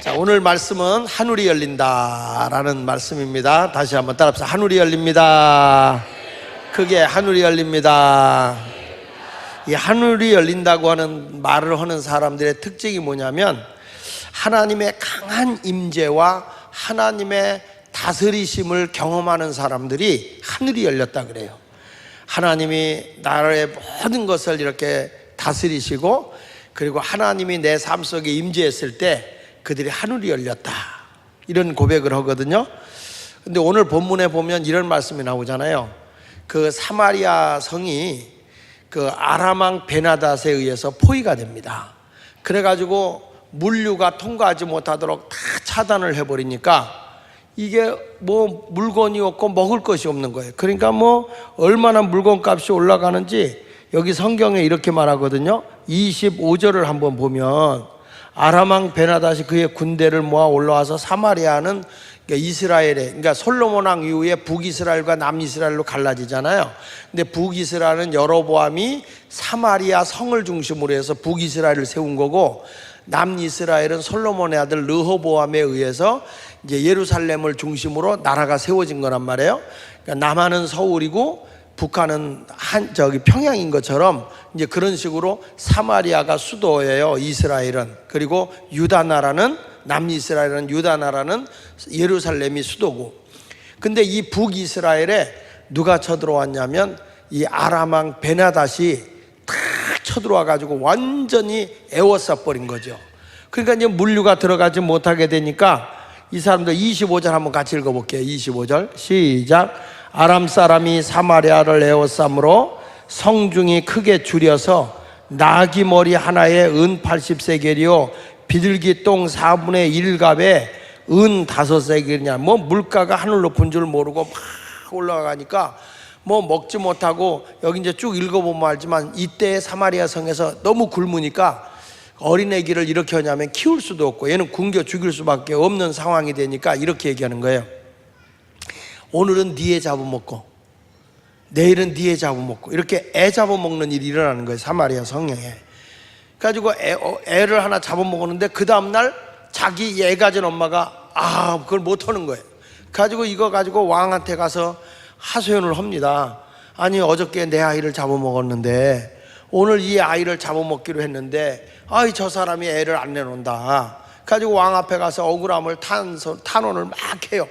자, 오늘 말씀은 하늘이 열린다라는 말씀입니다. 다시 한번 따라합시다. 하늘이 열립니다. 크게 하늘이 열립니다. 이 하늘이 열린다고 하는 말을 하는 사람들의 특징이 뭐냐면 하나님의 강한 임재와 하나님의 다스리심을 경험하는 사람들이 하늘이 열렸다 그래요. 하나님이 나라의 모든 것을 이렇게 다스리시고 그리고 하나님이 내 삶 속에 임재했을 때 그들이 하늘이 열렸다 이런 고백을 하거든요. 근데 오늘 본문에 보면 이런 말씀이 나오잖아요. 그 사마리아 성이 그 아람왕 베나닷에 의해서 포위가 됩니다. 그래가지고 물류가 통과하지 못하도록 다 차단을 해버리니까 이게 뭐 물건이 없고 먹을 것이 없는 거예요. 그러니까 뭐 얼마나 물건값이 올라가는지 여기 성경에 이렇게 말하거든요. 25절을 한번 보면 아람왕 베나닷이 그의 군대를 모아 올라와서 사마리아는 이스라엘에, 그러니까 솔로몬 왕 이후에 북이스라엘과 남이스라엘로 갈라지잖아요. 근데 북이스라엘은 여로보암이 사마리아 성을 중심으로 해서 북이스라엘을 세운 거고, 남이스라엘은 솔로몬의 아들 르호보암에 의해서 이제 예루살렘을 중심으로 나라가 세워진 거란 말이에요. 그러니까 남한은 서울이고 북한은 평양인 것처럼 이제 그런 식으로 사마리아가 수도예요, 이스라엘은. 그리고 유다 나라는, 남이스라엘은 유다 나라는 예루살렘이 수도고. 근데 이 북이스라엘에 누가 쳐들어왔냐면 이 아람왕 베나닷이 탁 쳐들어와 가지고 완전히 에워싸 버린 거죠. 그러니까 이제 물류가 들어가지 못하게 되니까 이 사람들 25절 한번 같이 읽어볼게요. 25절 시작. 아람 사람이 사마리아를 에워싸므로 성중이 크게 줄여서 나귀 머리 하나에 은 80세겔이요 비둘기 똥 4분의 1갑에 은 5세겔이냐. 뭐 물가가 하늘 높은 줄 모르고 막 올라가니까 뭐 먹지 못하고, 여기 이제 쭉 읽어보면 알지만 이때 사마리아 성에서 너무 굶으니까 어린애기를 이렇게 하냐면 키울 수도 없고 얘는 굶겨 죽일 수밖에 없는 상황이 되니까 이렇게 얘기하는 거예요. 오늘은 네 애 잡아먹고 내일은 네 애 잡아먹고 이렇게 애 잡아먹는 일이 일어나는 거예요, 사마리아 성에. 그래가지고 애를 하나 잡아먹었는데 그 다음날 자기 애 가진 엄마가 그걸 못하는 거예요. 그래가지고 이거 가지고 왕한테 가서 하소연을 합니다. 아니 어저께 내 아이를 잡아먹었는데 오늘 이 아이를 잡아먹기로 했는데 저 사람이 애를 안 내놓는다. 그래가지고 왕 앞에 가서 억울함을 탄원을 막 해요.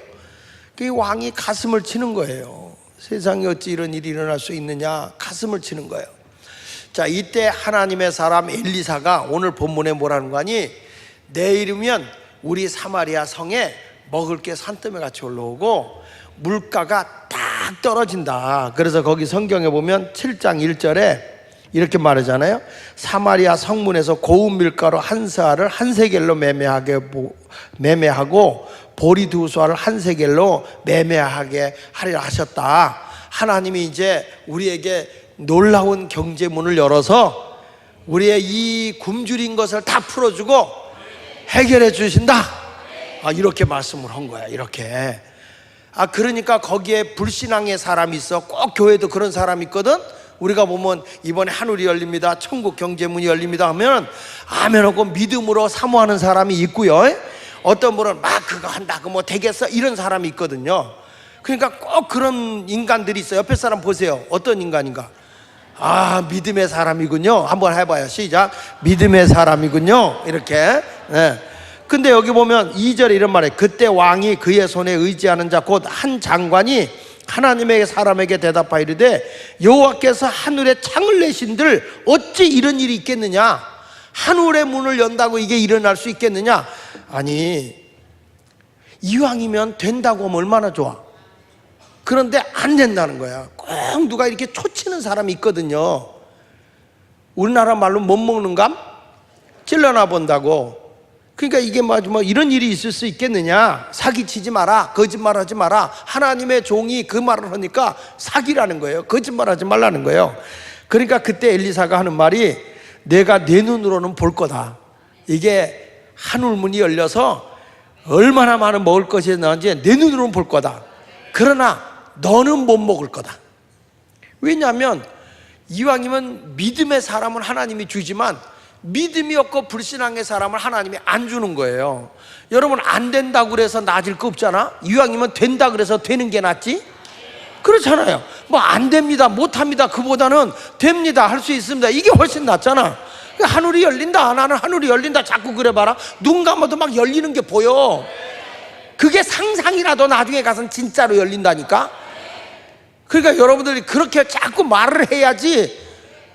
그 왕이 가슴을 치는 거예요. 세상에 어찌 이런 일이 일어날 수 있느냐, 가슴을 치는 거예요. 자, 이때 하나님의 사람 엘리사가 오늘 본문에 뭐라는 거 아니? 내일이면 우리 사마리아 성에 먹을 게 산더미 같이 올라오고 물가가 딱 떨어진다. 그래서 거기 성경에 보면 7장 1절에 이렇게 말하잖아요. 사마리아 성문에서 고운 밀가루 한 사알을 한 세겔로 매매하고 보리 두 수알을 한 세겔로 매매하게 하리라 하셨다. 하나님이 이제 우리에게 놀라운 경제문을 열어서 우리의 이 굶주린 것을 다 풀어주고 해결해 주신다. 이렇게 말씀을 한 거야. 이렇게. 그러니까 거기에 불신앙의 사람이 있어. 꼭 교회도 그런 사람이 있거든. 우리가 보면 이번에 하늘이 열립니다, 천국 경제문이 열립니다 하면 아멘하고 믿음으로 사모하는 사람이 있고요. 어떤 분은 막 그거 한다고 뭐 되겠어 이런 사람이 있거든요. 그러니까 꼭 그런 인간들이 있어요. 옆에 사람 보세요. 어떤 인간인가? 믿음의 사람이군요. 한번 해봐요. 시작. 믿음의 사람이군요. 이렇게. 네. 근데 여기 보면 2절에 이런 말이에요. 그때 왕이 그의 손에 의지하는 자 곧 한 장관이 하나님의 사람에게 대답하여 이르되 여호와께서 하늘에 창을 내신들 어찌 이런 일이 있겠느냐? 하늘의 문을 연다고 이게 일어날 수 있겠느냐? 아니, 이왕이면 된다고 하면 얼마나 좋아. 그런데 안 된다는 거야. 꼭 누가 이렇게 초치는 사람이 있거든요. 우리나라 말로 못 먹는 감 찔러나 본다고. 그러니까 이게 뭐 이런 일이 있을 수 있겠느냐? 사기치지 마라, 거짓말하지 마라. 하나님의 종이 그 말을 하니까 사기라는 거예요. 거짓말하지 말라는 거예요. 그러니까 그때 엘리사가 하는 말이 내가 내 눈으로는 볼 거다. 이게 하늘문이 열려서 얼마나 많은 먹을 것이 나온지 내 눈으로는 볼 거다. 그러나 너는 못 먹을 거다. 왜냐하면 이왕이면 믿음의 사람은 하나님이 주지만 믿음이 없고 불신앙의 사람을 하나님이 안 주는 거예요. 여러분, 안 된다고 그래서 나아질 거 없잖아. 이왕이면 된다 그래서 되는 게 낫지? 그렇잖아요. 뭐 안 됩니다, 못합니다, 그보다는 됩니다, 할 수 있습니다, 이게 훨씬 낫잖아. 하늘이 열린다, 나는 하늘이 열린다 자꾸 그래봐라. 눈 감아도 막 열리는 게 보여. 그게 상상이라도 나중에 가서는 진짜로 열린다니까. 그러니까 여러분들이 그렇게 자꾸 말을 해야지.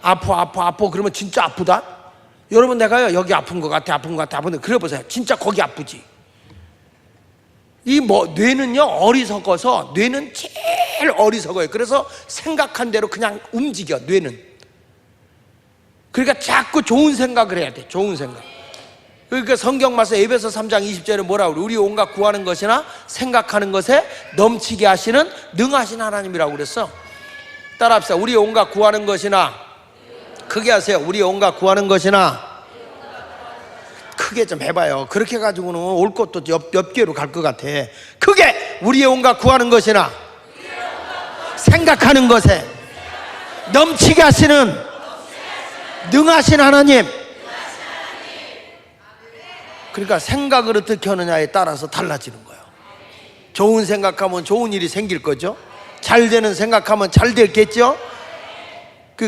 아파 그러면 진짜 아프다. 여러분, 내가요 여기 아픈 것 같아 아픈데 그래 보세요. 진짜 거기 아프지. 이 뇌는요 어리석어서, 뇌는 제일 어리석어요. 그래서 생각한 대로 그냥 움직여, 뇌는. 그러니까 자꾸 좋은 생각을 해야 돼, 좋은 생각. 그러니까 성경 말씀 에베소 3장 20절에 뭐라고 그래? 우리 온갖 구하는 것이나 생각하는 것에 넘치게 하시는 능하신 하나님이라고 그랬어. 따라합시다. 우리 온갖 구하는 것이나, 크게 하세요. 우리 온갖 구하는 것이나. 크게 좀 해봐요. 그렇게 해가지고는 올 것도 옆 개로 갈 것 같아. 크게 우리의 온갖 구하는 것이나 생각하는 것에 넘치게 하시는 능하신 하나님. 그러니까 생각을 어떻게 하느냐에 따라서 달라지는 거예요. 좋은 생각하면 좋은 일이 생길 거죠. 잘 되는 생각하면 잘 되겠죠.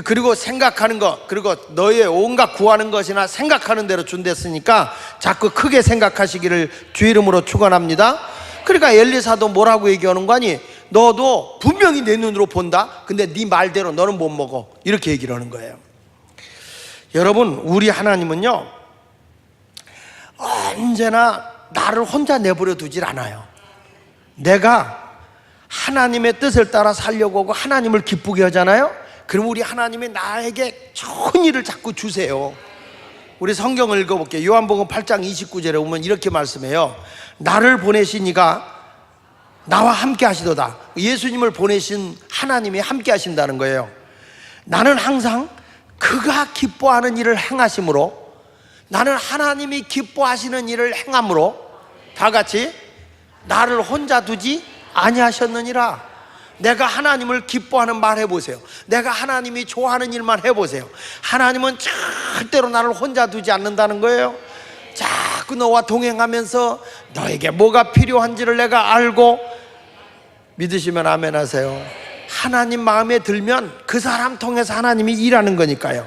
그리고 생각하는 것, 그리고 너의 온갖 구하는 것이나 생각하는 대로 준댔으니까 자꾸 크게 생각하시기를 주 이름으로 축원합니다. 그러니까 엘리사도 뭐라고 얘기하는 거 아니? 너도 분명히 내 눈으로 본다. 근데 네 말대로 너는 못 먹어. 이렇게 얘기를 하는 거예요. 여러분, 우리 하나님은요 언제나 나를 혼자 내버려 두질 않아요. 내가 하나님의 뜻을 따라 살려고 하고 하나님을 기쁘게 하잖아요. 그럼 우리 하나님이 나에게 좋은 일을 자꾸 주세요. 우리 성경을 읽어볼게요. 요한복음 8장 29절에 보면 이렇게 말씀해요. 나를 보내신 이가 나와 함께 하시도다. 예수님을 보내신 하나님이 함께 하신다는 거예요. 나는 항상 그가 기뻐하는 일을 행하심으로, 나는 하나님이 기뻐하시는 일을 행함으로 다 같이 나를 혼자 두지 아니하셨느니라. 내가 하나님을 기뻐하는 말 해보세요. 내가 하나님이 좋아하는 일만 해보세요. 하나님은 절대로 나를 혼자 두지 않는다는 거예요. 자꾸 너와 동행하면서 너에게 뭐가 필요한지를 내가 알고, 믿으시면 아멘 하세요. 하나님 마음에 들면 그 사람 통해서 하나님이 일하는 거니까요.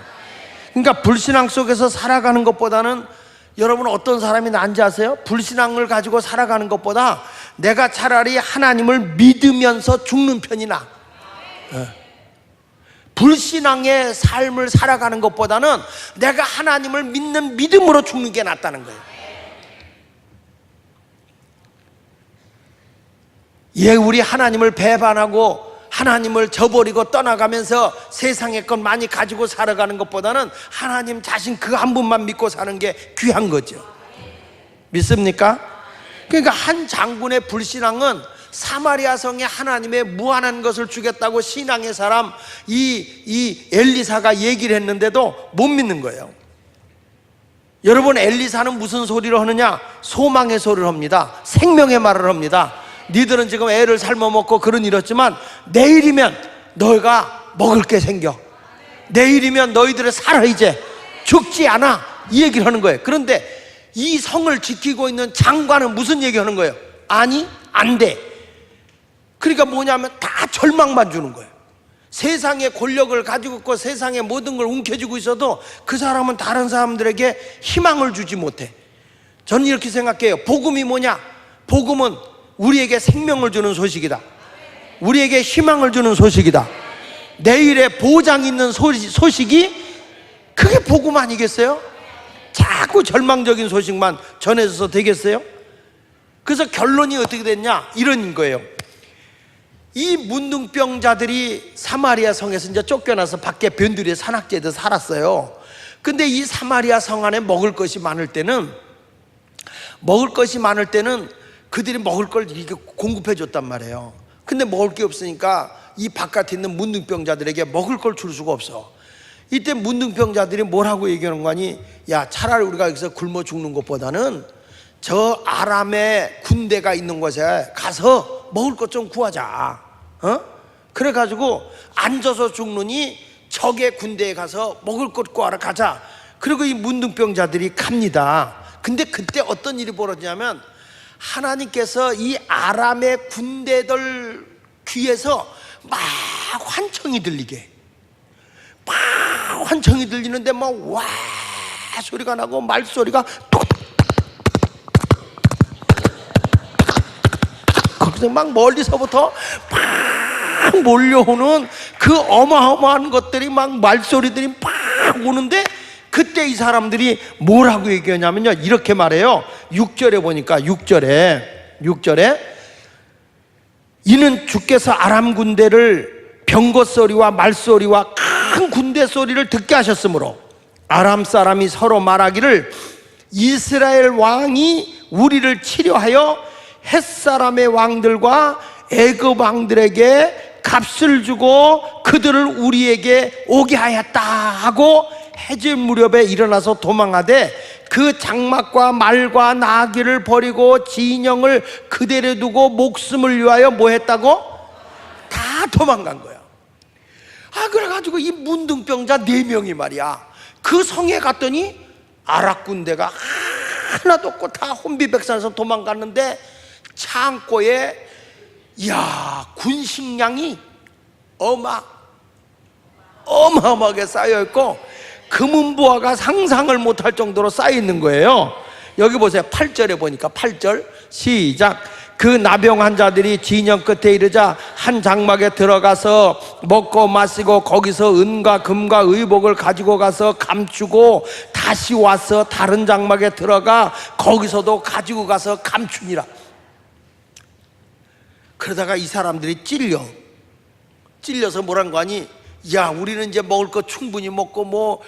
그러니까 불신앙 속에서 살아가는 것보다는, 여러분 어떤 사람이 난지 아세요? 불신앙을 가지고 살아가는 것보다 내가 차라리 하나님을 믿으면서 죽는 편이 나아. 불신앙의 삶을 살아가는 것보다는 내가 하나님을 믿는 믿음으로 죽는 게 낫다는 거예요. 예, 우리 하나님을 배반하고 하나님을 저버리고 떠나가면서 세상의 것 많이 가지고 살아가는 것보다는 하나님 자신 그 한 분만 믿고 사는 게 귀한 거죠. 믿습니까? 그러니까 한 장군의 불신앙은 사마리아 성에 하나님의 무한한 것을 주겠다고 신앙의 사람 이 엘리사가 얘기를 했는데도 못 믿는 거예요. 여러분, 엘리사는 무슨 소리를 하느냐? 소망의 소리를 합니다. 생명의 말을 합니다. 니들은 지금 애를 삶아 먹고 그런 일이었지만 내일이면 너희가 먹을 게 생겨. 내일이면 너희들은 살아, 이제 죽지 않아, 이 얘기를 하는 거예요. 그런데 이 성을 지키고 있는 장관은 무슨 얘기하는 거예요? 아니, 안 돼. 그러니까 뭐냐면 다 절망만 주는 거예요. 세상의 권력을 가지고 있고 세상의 모든 걸 움켜쥐고 있어도 그 사람은 다른 사람들에게 희망을 주지 못해. 저는 이렇게 생각해요. 복음이 뭐냐? 복음은 우리에게 생명을 주는 소식이다. 우리에게 희망을 주는 소식이다. 내일에 보장 있는 소식이, 그게 복음 아니겠어요? 자꾸 절망적인 소식만 전해져서 되겠어요? 그래서 결론이 어떻게 됐냐? 이런 거예요. 이 문둥병자들이 사마리아 성에서 이제 쫓겨나서 밖에 변두리에 산악지에서 살았어요. 근데 이 사마리아 성 안에 먹을 것이 많을 때는 그들이 먹을 걸 이렇게 공급해 줬단 말이에요. 근데 먹을 게 없으니까 이 바깥에 있는 문둥병자들에게 먹을 걸 줄 수가 없어. 이때 문둥병자들이 뭐라고 얘기하는 거니? 야, 차라리 우리가 여기서 굶어 죽는 것보다는 저 아람의 군대가 있는 곳에 가서 먹을 것 좀 구하자. 그래가지고 앉아서 죽느니 적의 군대에 가서 먹을 것 구하러 가자. 그리고 이 문둥병자들이 갑니다. 근데 그때 어떤 일이 벌어지냐면 하나님께서 이 아람의 군대들 귀에서 막 환청이 들리게, 막 환청이 들리는데 막 와 소리가 나고 말소리가 거기서 막 멀리서부터 막 몰려오는 그 어마어마한 것들이 막 말소리들이 막 오는데, 그때 이 사람들이 뭐라고 얘기하냐면요, 이렇게 말해요. 6절에 보니까 6절에 이는 주께서 아람 군대를 병거 소리와 말소리와 큰 군대 소리를 듣게 하셨으므로 아람 사람이 서로 말하기를 이스라엘 왕이 우리를 치려하여 햇사람의 왕들과 애굽 왕들에게 값을 주고 그들을 우리에게 오게 하였다 하고 해질 무렵에 일어나서 도망하되 그 장막과 말과 나귀를 버리고 진영을 그대로 두고 목숨을 위하여 뭐 했다고? 다 도망간 거야. 그래가지고 이 문둥병자 4명이 말이야, 그 성에 갔더니 아랍 군대가 하나도 없고 다 혼비백산해서 도망갔는데 창고에 군식량이 어마어마하게 쌓여있고 금은보화가 상상을 못할 정도로 쌓여있는 거예요. 여기 보세요. 8절에 보니까 8절 시작. 그 나병 환자들이 진영 끝에 이르자 한 장막에 들어가서 먹고 마시고 거기서 은과 금과 의복을 가지고 가서 감추고 다시 와서 다른 장막에 들어가 거기서도 가지고 가서 감추니라. 그러다가 이 사람들이 찔려서 뭐란 거 아니? 우리는 이제 먹을 거 충분히 먹고 뭐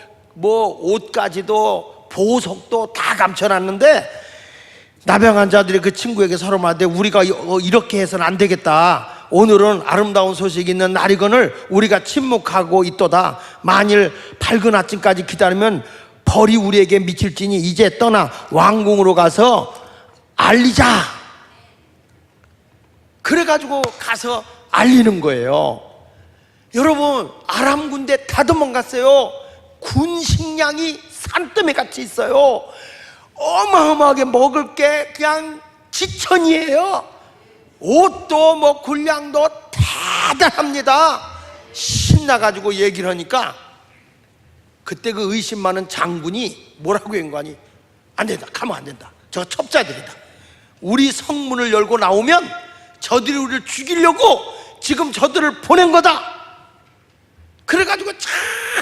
옷까지도 보석도 다 감춰놨는데, 나병 환자들이 그 친구에게 서로 말하되 우리가 이렇게 해서는 안 되겠다. 오늘은 아름다운 소식이 있는 날이거늘 우리가 침묵하고 있도다. 만일 밝은 아침까지 기다리면 벌이 우리에게 미칠지니 이제 떠나 왕궁으로 가서 알리자. 그래가지고 가서 알리는 거예요. 여러분, 아람 군대 다 도망갔어요. 군 식량이 산더미 같이 있어요. 어마어마하게 먹을 게 그냥 지천이에요. 옷도 군량도 대단합니다. 신나가지고 얘기를 하니까 그때 그 의심 많은 장군이 뭐라고 한 거 아니? 안 된다, 가면 안 된다. 저 첩자들이다. 우리 성문을 열고 나오면 저들이 우리를 죽이려고 지금 저들을 보낸 거다. 그래가지고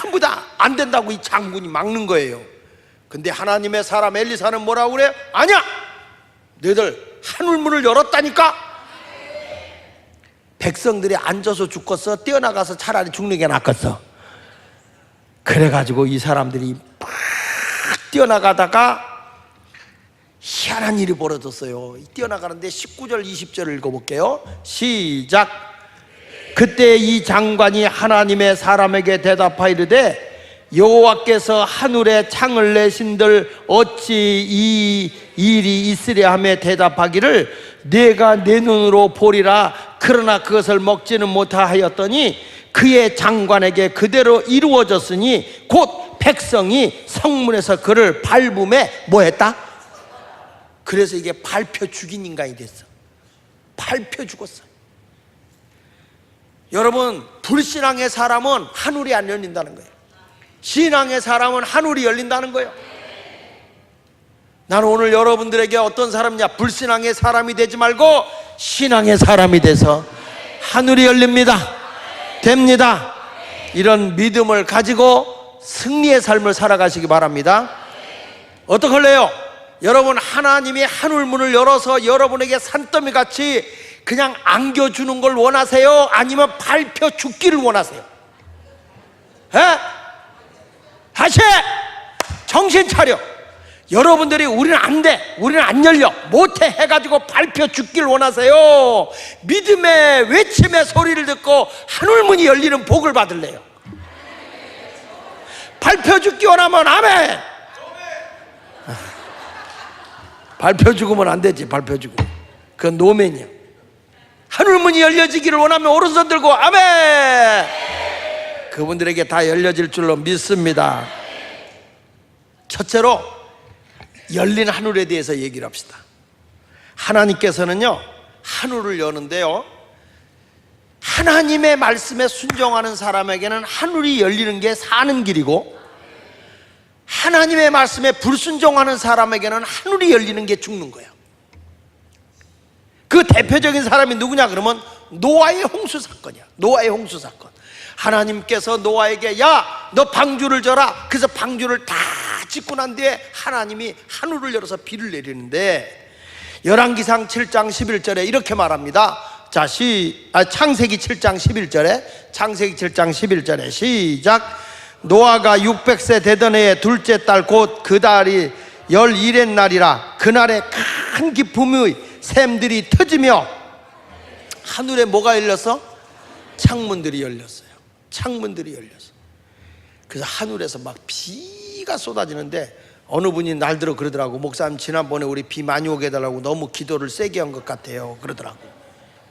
전부 다 안 된다고 이 장군이 막는 거예요. 근데 하나님의 사람 엘리사는 뭐라고 그래? 아니야, 너희들 하늘문을 열었다니까. 백성들이 앉아서 죽겠어? 뛰어나가서 차라리 죽는 게 낫겠어. 그래가지고 이 사람들이 막 뛰어나가다가 희한한 일이 벌어졌어요. 뛰어나가는데 19절 20절을 읽어볼게요. 시작. 그때 이 장관이 하나님의 사람에게 대답하이르되 여호와께서 하늘에 창을 내신들 어찌 이 일이 있으랴 하며 대답하기를 내가 내 눈으로 보리라. 그러나 그것을 먹지는 못하였더니 그의 장관에게 그대로 이루어졌으니 곧 백성이 성문에서 그를 밟음에 뭐했다? 그래서 이게 밟혀 죽인 인간이 됐어. 밟혀 죽었어. 여러분, 불신앙의 사람은 하늘이 안 열린다는 거예요. 신앙의 사람은 하늘이 열린다는 거예요. 나는 오늘 여러분들에게 어떤 사람이냐, 불신앙의 사람이 되지 말고 신앙의 사람이 돼서 하늘이 열립니다. 됩니다. 이런 믿음을 가지고 승리의 삶을 살아가시기 바랍니다. 어떻게 할래요? 여러분, 하나님이 하늘문을 열어서 여러분에게 산더미 같이 그냥 안겨주는 걸 원하세요? 아니면 밟혀 죽기를 원하세요? 다시 정신 차려. 여러분들이 우리는 안 돼, 우리는 안 열려, 못해 해가지고 밟혀 죽기를 원하세요? 믿음의 외침의 소리를 듣고 하늘문이 열리는 복을 받을래요? 밟혀 죽기 원하면 아멘. 밟혀 죽으면 안 되지. 밟혀 죽으면 그건 노맨이야. 하늘문이 열려지기를 원하면 오른손 들고 아멘. 그분들에게 다 열려질 줄로 믿습니다. 첫째로 열린 하늘에 대해서 얘기를 합시다. 하나님께서는요, 하늘을 여는데요, 하나님의 말씀에 순종하는 사람에게는 하늘이 열리는 게 사는 길이고, 하나님의 말씀에 불순종하는 사람에게는 하늘이 열리는 게 죽는 거예요. 그 대표적인 사람이 누구냐 그러면 노아의 홍수 사건이야. 노아의 홍수 사건. 하나님께서 노아에게 야, 너 방주를 져라. 그래서 방주를 다 짓고 난 뒤에 하나님이 하늘을 열어서 비를 내리는데, 열왕기상 7장 11절에 이렇게 말합니다. 자, 창세기 7장 11절에, 창세기 7장 11절에 시작. 노아가 600세 되던 해에 둘째 달 곧 그 달이 11의 날이라. 그날에 큰 기품의 샘들이 터지며, 하늘에 뭐가 열렸어? 창문들이 열렸어요. 창문들이 열렸어. 그래서 하늘에서 막 비가 쏟아지는데, 어느 분이 날들어 그러더라고. 목사님, 지난번에 우리 비 많이 오게 해달라고 너무 기도를 세게 한 것 같아요. 그러더라고.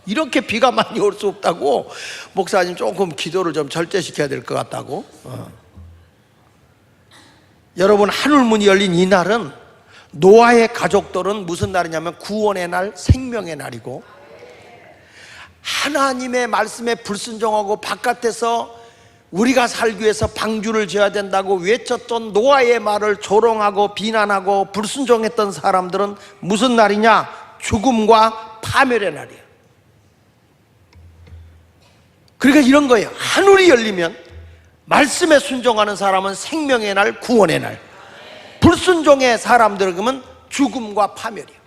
이렇게 비가 많이 올 수 없다고. 목사님, 조금 기도를 좀 절제시켜야 될 것 같다고. 여러분, 하늘문이 열린 이 날은 노아의 가족들은 무슨 날이냐면 구원의 날, 생명의 날이고, 하나님의 말씀에 불순종하고 바깥에서 우리가 살기 위해서 방주를 지어야 된다고 외쳤던 노아의 말을 조롱하고 비난하고 불순종했던 사람들은 무슨 날이냐? 죽음과 파멸의 날이에요. 그러니까 이런 거예요. 하늘이 열리면 말씀에 순종하는 사람은 생명의 날, 구원의 날, 불순종의 사람들은 그러면 죽음과 파멸이에요.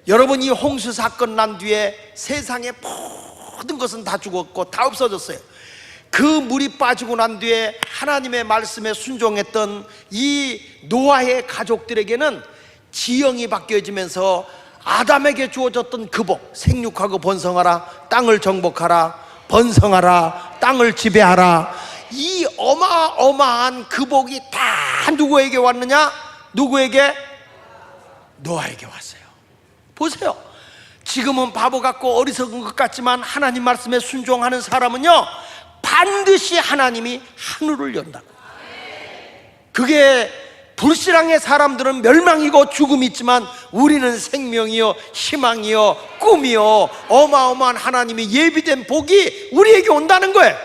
여러분, 이 홍수 사건 난 뒤에 세상의 모든 것은 다 죽었고 다 없어졌어요. 그 물이 빠지고 난 뒤에 하나님의 말씀에 순종했던 이 노아의 가족들에게는 지형이 바뀌어지면서 아담에게 주어졌던 그 복, 생육하고 번성하라, 땅을 정복하라, 번성하라, 땅을 지배하라, 이 어마어마한 그 복이 다 누구에게 왔느냐? 누구에게? 노아에게 왔어요. 보세요. 지금은 바보 같고 어리석은 것 같지만 하나님 말씀에 순종하는 사람은요, 반드시 하나님이 하늘을 연다고. 그게 불신앙의 사람들은 멸망이고 죽음이 있지만 우리는 생명이요, 희망이요, 꿈이요, 어마어마한 하나님이 예비된 복이 우리에게 온다는 거예요.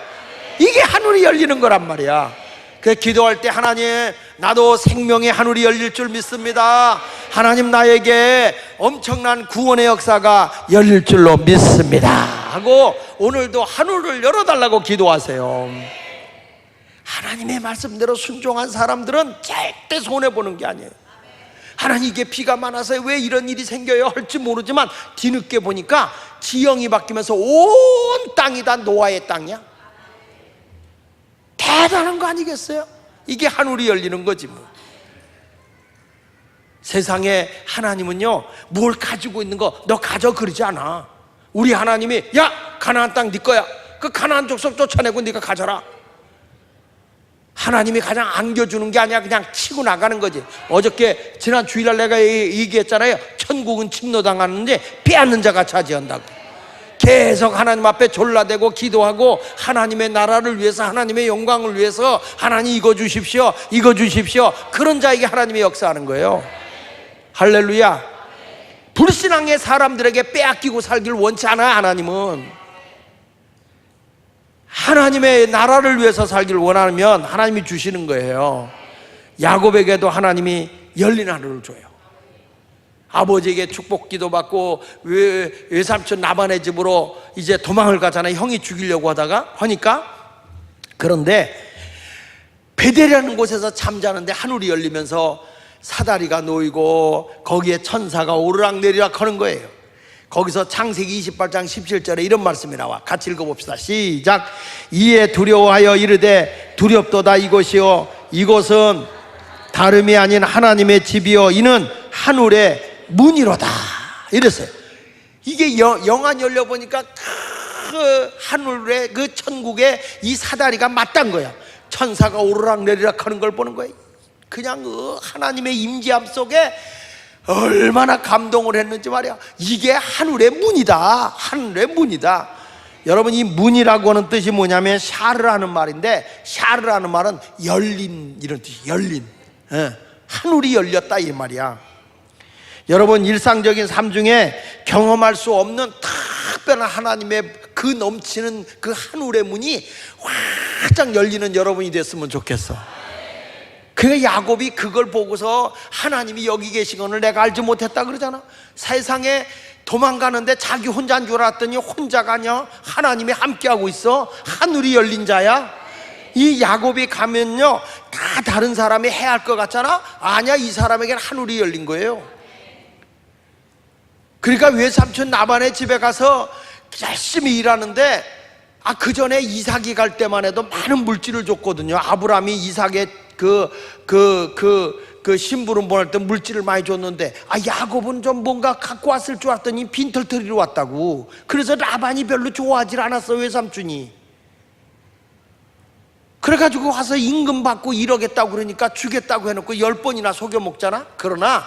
이게 하늘이 열리는 거란 말이야. 그래서 기도할 때, 하나님, 나도 생명의 하늘이 열릴 줄 믿습니다. 하나님, 나에게 엄청난 구원의 역사가 열릴 줄로 믿습니다 하고 오늘도 하늘을 열어달라고 기도하세요. 하나님의 말씀대로 순종한 사람들은 절대 손해보는 게 아니에요. 하나님, 이게 비가 많아서 왜 이런 일이 생겨요 할지 모르지만 뒤늦게 보니까 지형이 바뀌면서 온 땅이 다 노아의 땅이야. 대단한 거 아니겠어요? 이게 하늘이 열리는 거지 뭐. 세상에 하나님은요, 뭘 가지고 있는 거 너 가져 그러지 않아. 우리 하나님이 야, 가나안 땅 네 거야. 그 가나안 족속 쫓아내고 네가 가져라. 하나님이 가장 안겨주는 게 아니야. 그냥 치고 나가는 거지. 어저께 지난 주일날 내가 얘기했잖아요. 천국은 침노당하는데 빼앗는 자가 차지한다고. 계속 하나님 앞에 졸라대고 기도하고 하나님의 나라를 위해서, 하나님의 영광을 위해서, 하나님 이거 주십시오, 이거 주십시오, 그런 자에게 하나님이 역사하는 거예요. 할렐루야. 불신앙의 사람들에게 빼앗기고 살기를 원치 않아요. 하나님은 하나님의 나라를 위해서 살기를 원하면 하나님이 주시는 거예요. 야곱에게도 하나님이 열린 하늘을 줘요. 아버지에게 축복기도 받고 외삼촌 라반의 집으로 이제 도망을 가잖아요. 형이 죽이려고 하니까. 그런데 베델이라는 곳에서 잠자는데 하늘이 열리면서 사다리가 놓이고 거기에 천사가 오르락내리락 하는 거예요. 거기서 창세기 28장 17절에 이런 말씀이 나와. 같이 읽어봅시다. 시작. 이에 두려워하여 이르되 두렵도다 이곳이요, 이곳은 다름이 아닌 하나님의 집이요, 이는 하늘의 문이로다. 이랬어요. 이게 영안 열려보니까 그 하늘의 그 천국에 이 사다리가 맞단 거야. 천사가 오르락내리락 하는 걸 보는 거예요. 그냥 하나님의 임재함 속에 얼마나 감동을 했는지 말이야. 이게 하늘의 문이다. 하늘의 문이다. 여러분, 이 문이라고 하는 뜻이 뭐냐면 샤르라는 말인데, 샤르라는 말은 열린, 이런 뜻이 열린. 하늘이 열렸다 이 말이야. 여러분, 일상적인 삶 중에 경험할 수 없는 특별한 하나님의 그 넘치는 그 하늘의 문이 활짝 열리는 여러분이 됐으면 좋겠어. 그러니까 야곱이 그걸 보고서 하나님이 여기 계신 것을 내가 알지 못했다 그러잖아. 세상에 도망가는데 자기 혼자인 줄 알았더니 혼자가 아니야. 하나님이 함께하고 있어. 하늘이 열린 자야. 이 야곱이 가면요, 다 다른 사람이 해야 할 것 같잖아. 아니야, 이 사람에게는 하늘이 열린 거예요. 그러니까 외삼촌 나반의 집에 가서 열심히 일하는데, 그 전에 이삭이 갈 때만 해도 많은 물질을 줬거든요. 아브라함이 이삭의 그 심부름 보낼 때 물질을 많이 줬는데, 야곱은 좀 뭔가 갖고 왔을 줄 알았더니 빈털터리로 왔다고. 그래서 라반이 별로 좋아하질 않았어, 외삼촌이. 그래가지고 와서 임금 받고 이러겠다고 그러니까 주겠다고 해놓고 10번이나 속여 먹잖아. 그러나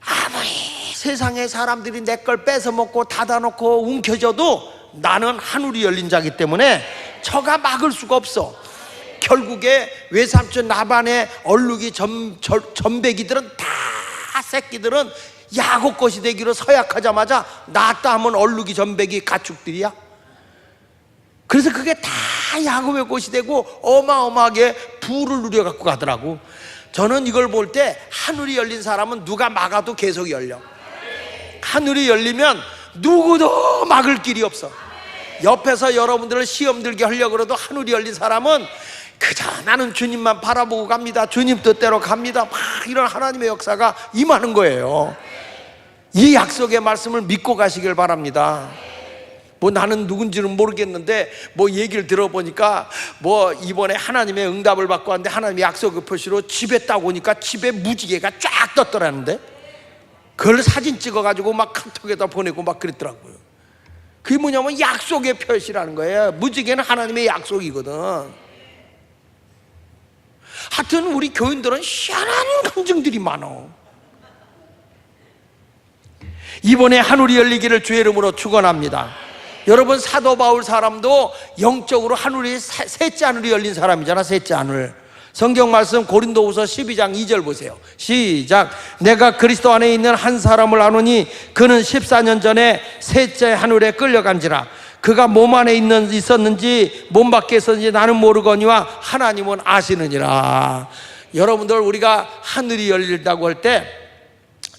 아무리 세상에 사람들이 내 걸 뺏어 먹고 닫아놓고 움켜져도 나는 하늘이 열린 자기 때문에 저가 막을 수가 없어. 결국에 외삼촌 나반의 얼룩이 전배기들은 다 새끼들은 야곱 것이 되기로 서약하자마자 낳았다 하면 얼룩이 전배기 가축들이야. 그래서 그게 다 야곱의 것이 되고 어마어마하게 부를 누려갖고 가더라고. 저는 이걸 볼 때 하늘이 열린 사람은 누가 막아도 계속 열려. 하늘이 열리면 누구도 막을 길이 없어. 옆에서 여러분들을 시험 들게 하려고 그래도 하늘이 열린 사람은 그저 나는 주님만 바라보고 갑니다, 주님 뜻대로 갑니다, 막 이런 하나님의 역사가 임하는 거예요. 이 약속의 말씀을 믿고 가시길 바랍니다. 나는 누군지는 모르겠는데 얘기를 들어보니까 이번에 하나님의 응답을 받고 왔는데 하나님의 약속의 표시로 집에 딱 오니까 집에 무지개가 쫙 떴더라는데, 그걸 사진 찍어가지고 막 카톡에다 보내고 막 그랬더라고요. 그게 뭐냐면 약속의 표시라는 거예요. 무지개는 하나님의 약속이거든. 하여튼 우리 교인들은 희한한 감정들이 많아. 이번에 하늘이 열리기를 주의 이름으로 축원합니다. 여러분, 사도 바울 사람도 영적으로 하늘이 셋째 하늘이 열린 사람이잖아. 셋째 하늘. 성경 말씀 고린도후서 12장 2절 보세요. 시작. 내가 그리스도 안에 있는 한 사람을 아노니 그는 14년 전에 셋째 하늘에 끌려간지라. 그가 몸 안에 있었는지 몸 밖에 있었는지 나는 모르거니와 하나님은 아시느니라. 여러분들, 우리가 하늘이 열린다고 할 때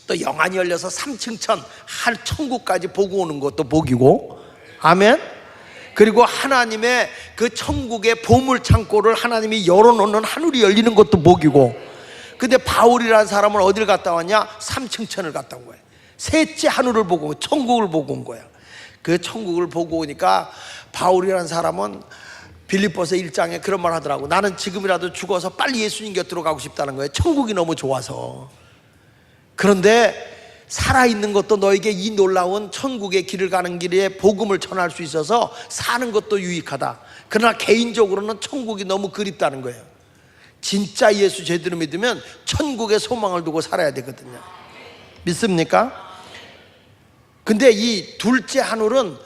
또 영안이 열려서 3층 천 한 천국까지 보고 오는 것도 복이고, 아멘. 그리고 하나님의 그 천국의 보물 창고를 하나님이 열어놓는 하늘이 열리는 것도 복이고. 근데 바울이라는 사람은 어딜 갔다 왔냐? 3층 천을 갔다 온 거야. 셋째 하늘을 보고 천국을 보고 온 거야. 그 천국을 보고 오니까 바울이라는 사람은 빌립보서 1장에 그런 말 하더라고. 나는 지금이라도 죽어서 빨리 예수님 곁으로 가고 싶다는 거예요. 천국이 너무 좋아서. 그런데 살아있는 것도 너에게 이 놀라운 천국의 길을 가는 길에 복음을 전할 수 있어서 사는 것도 유익하다. 그러나 개인적으로는 천국이 너무 그립다는 거예요. 진짜 예수 제대로 믿으면 천국의 소망을 두고 살아야 되거든요. 믿습니까? 근데 이 둘째 하늘은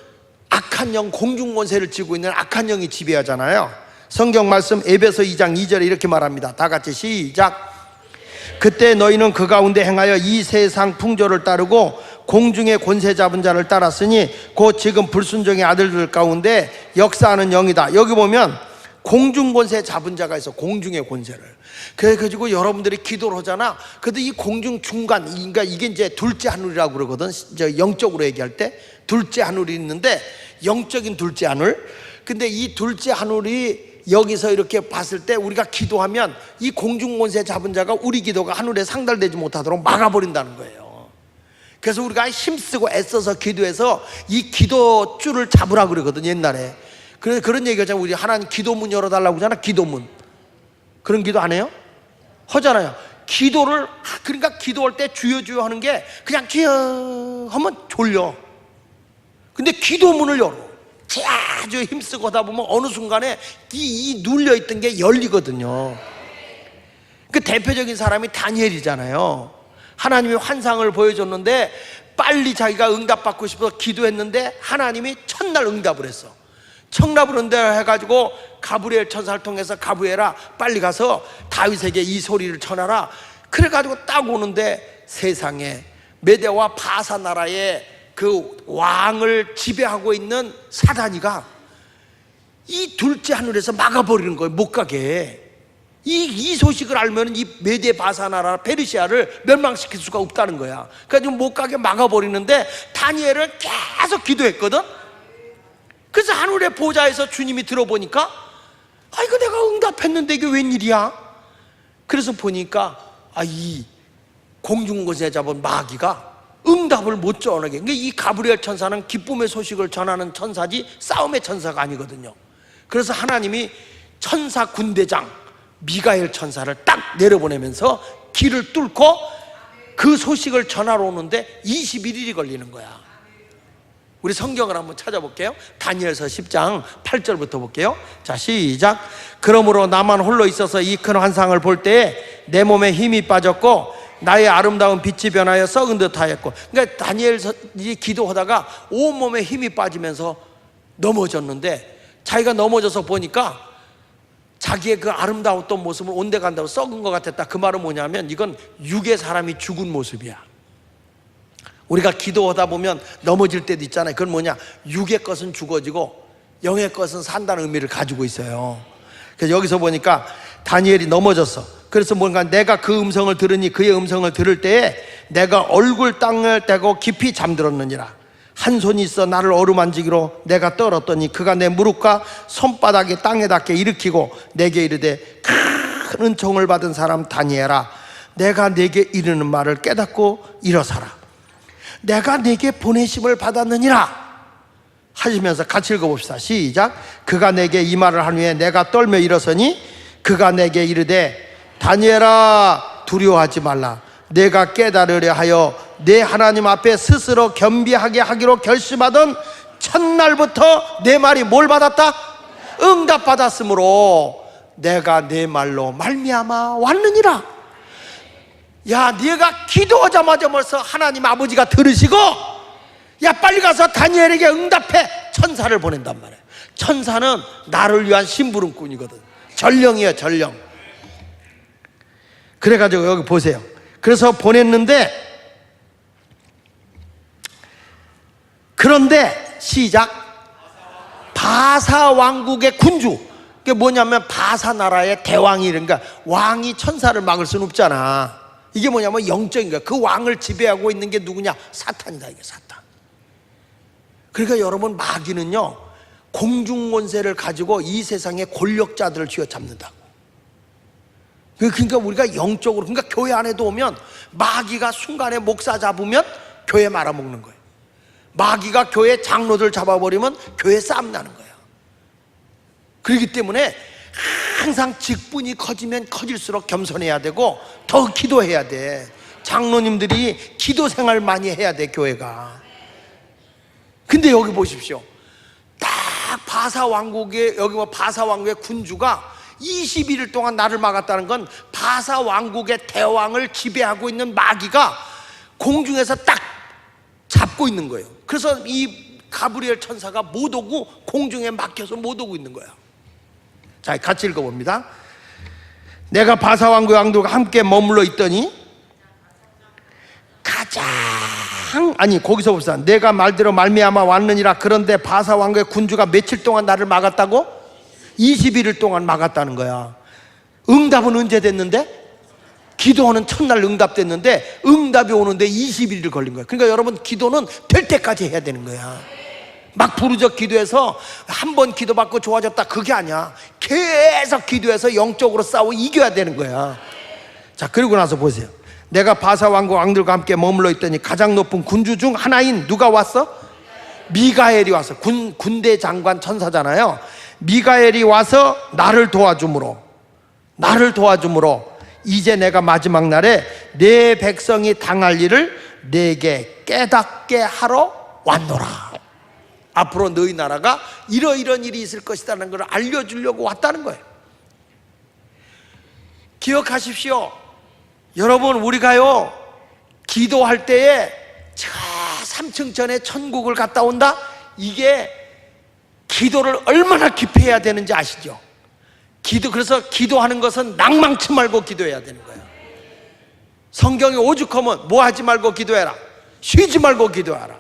악한 영, 공중권세를 쥐고 있는 악한 영이 지배하잖아요. 성경 말씀 에베소 2장 2절에 이렇게 말합니다. 다 같이 시작. 그때 너희는 그 가운데 행하여 이 세상 풍조를 따르고 공중의 권세 잡은 자를 따랐으니 곧 지금 불순종의 아들들 가운데 역사하는 영이다. 여기 보면 공중 권세 잡은 자가 있어. 공중의 권세를. 그래가지고 여러분들이 기도를 하잖아. 근데 이 공중 중간, 그러니까 이게 이제 둘째 하늘이라고 그러거든. 영적으로 얘기할 때 둘째 하늘이 있는데, 영적인 둘째 하늘. 근데 이 둘째 하늘이 여기서 이렇게 봤을 때 우리가 기도하면 이 공중권세 잡은 자가 우리 기도가 하늘에 상달되지 못하도록 막아버린다는 거예요. 그래서 우리가 힘쓰고 애써서 기도해서 이 기도줄을 잡으라고 그러거든, 옛날에. 그래서 그런 얘기 하잖아요. 우리 하나님 기도문 열어달라고 하잖아. 기도문. 그런 기도 안 해요? 하잖아요. 기도를, 그러니까 기도할 때 주여 주여 하는 게 그냥 주여 하면 졸려. 근데 기도문을 열어. 아주 힘쓰고 하다 보면 어느 순간에 이 눌려있던 게 열리거든요. 그 대표적인 사람이 다니엘이잖아요. 하나님이 환상을 보여줬는데 빨리 자기가 응답받고 싶어서 기도했는데 하나님이 첫날 응답을 했어. 청라 부른다 해가지고 가브리엘 천사를 통해서 가브리엘아 빨리 가서 다윗에게 이 소리를 전하라. 그래가지고 딱 오는데 세상에 메대와 바사 나라의 그 왕을 지배하고 있는 사단이가 이 둘째 하늘에서 막아버리는 거예요. 못 가게. 이 소식을 알면 이 메대 바사 나라 페르시아를 멸망시킬 수가 없다는 거야. 그러니까 못 가게 막아버리는데 다니엘은 계속 기도했거든. 그래서 하늘의 보좌에서 주님이 들어보니까 이거 내가 응답했는데 이게 웬일이야? 그래서 보니까 이 공중곳에 잡은 마귀가 응답을 못 전하게. 그러니까 이 가브리엘 천사는 기쁨의 소식을 전하는 천사지 싸움의 천사가 아니거든요. 그래서 하나님이 천사 군대장 미가엘 천사를 딱 내려보내면서 길을 뚫고 그 소식을 전하러 오는데 21일이 걸리는 거야. 우리 성경을 한번 찾아볼게요. 다니엘서 10장 8절부터 볼게요. 자, 시작. 그러므로 나만 홀로 있어서 이 큰 환상을 볼 때에 내 몸에 힘이 빠졌고 나의 아름다운 빛이 변하여 썩은 듯하였고. 그러니까 다니엘이 기도하다가 온몸에 힘이 빠지면서 넘어졌는데 자기가 넘어져서 보니까 자기의 그 아름다웠던 모습을 온데간다고 썩은 것 같았다. 그 말은 뭐냐면 이건 육의 사람이 죽은 모습이야. 우리가 기도하다 보면 넘어질 때도 있잖아요. 그건 뭐냐, 육의 것은 죽어지고 영의 것은 산다는 의미를 가지고 있어요. 그래서 여기서 보니까 다니엘이 넘어졌어. 그래서 뭔가 내가 그 음성을 들으니 그의 음성을 들을 때에 내가 얼굴 땅을 떼고 깊이 잠들었느니라. 한 손이 있어 나를 어루만지기로 내가 떨었더니 그가 내 무릎과 손바닥이 땅에 닿게 일으키고 내게 이르되 큰 은총을 받은 사람 다니엘아, 내가 내게 이르는 말을 깨닫고 일어서라. 내가 내게 보내심을 받았느니라 하시면서 같이 읽어봅시다. 시작. 그가 내게 이 말을 한 후에 내가 떨며 일어서니 그가 내게 이르되 다니엘아, 두려워하지 말라. 내가 깨달으려 하여 내 하나님 앞에 스스로 겸비하게 하기로 결심하던 첫날부터 내 말이 뭘 받았다? 응답받았으므로 내가 내 말로 말미암아 왔느니라. 야, 네가 기도하자마자 벌써 하나님 아버지가 들으시고 야, 빨리 가서 다니엘에게 응답해. 천사를 보낸단 말이야. 천사는 나를 위한 심부름꾼이거든. 전령이에요, 전령. 그래가지고 여기 보세요. 그래서 보냈는데, 그런데 시작. 바사 왕국의 군주. 그게 뭐냐면 바사 나라의 대왕이, 그러니까 왕이 천사를 막을 수는 없잖아. 이게 뭐냐면 영적인 거야. 그 왕을 지배하고 있는 게 누구냐? 사탄이다. 이게 사탄. 그러니까 여러분, 마귀는요 공중권세를 가지고 이 세상의 권력자들을 쥐어잡는다고. 그러니까 우리가 영적으로, 그러니까 교회 안에도 오면 마귀가 순간에 목사 잡으면 교회 말아먹는 거예요. 마귀가 교회 장로들 잡아버리면 교회 싸움 나는 거예요. 그렇기 때문에 항상 직분이 커지면 커질수록 겸손해야 되고 더 기도해야 돼. 장로님들이 기도 생활 많이 해야 돼, 교회가. 근데 여기 보십시오. 딱 바사 왕국의, 여기 뭐 바사 왕국의 군주가 21일 동안 나를 막았다는 건 바사 왕국의 대왕을 지배하고 있는 마귀가 공중에서 딱 잡고 있는 거예요. 그래서 이 가브리엘 천사가 못 오고 공중에 막혀서 못 오고 있는 거야. 자, 같이 읽어봅니다. 내가 바사 왕국의 왕들과 함께 머물러 있더니 거기서 봅시다. 내가 말대로 말미암아 왔느니라. 그런데 바사 왕국의 군주가 며칠 동안 나를 막았다고? 21일 동안 막았다는 거야. 응답은 언제 됐는데? 기도하는 첫날 응답됐는데 응답이 오는데 21일 걸린 거야. 그러니까 여러분, 기도는 될 때까지 해야 되는 거야. 막 부르적 기도해서 한 번 기도받고 좋아졌다, 그게 아니야. 계속 기도해서 영적으로 싸워 이겨야 되는 거야. 자, 그리고 나서 보세요. 내가 바사 왕국 왕들과 함께 머물러 있더니 가장 높은 군주 중 하나인 누가 왔어? 미가엘이 왔어. 군대 장관 천사잖아요. 미가엘이 와서 나를 도와주므로 이제 내가 마지막 날에 내 백성이 당할 일을 내게 깨닫게 하러 왔노라. 앞으로 너희 나라가 이러이런 일이 있을 것이라는 걸 알려주려고 왔다는 거예요. 기억하십시오. 여러분, 우리가요 기도할 때에 저 3층 전에 천국을 갔다 온다, 이게 기도를 얼마나 깊이 해야 되는지 아시죠? 그래서 기도하는 것은 낭망치 말고 기도해야 되는 거예요. 성경에 오죽하면 뭐 하지 말고 기도해라, 쉬지 말고 기도하라,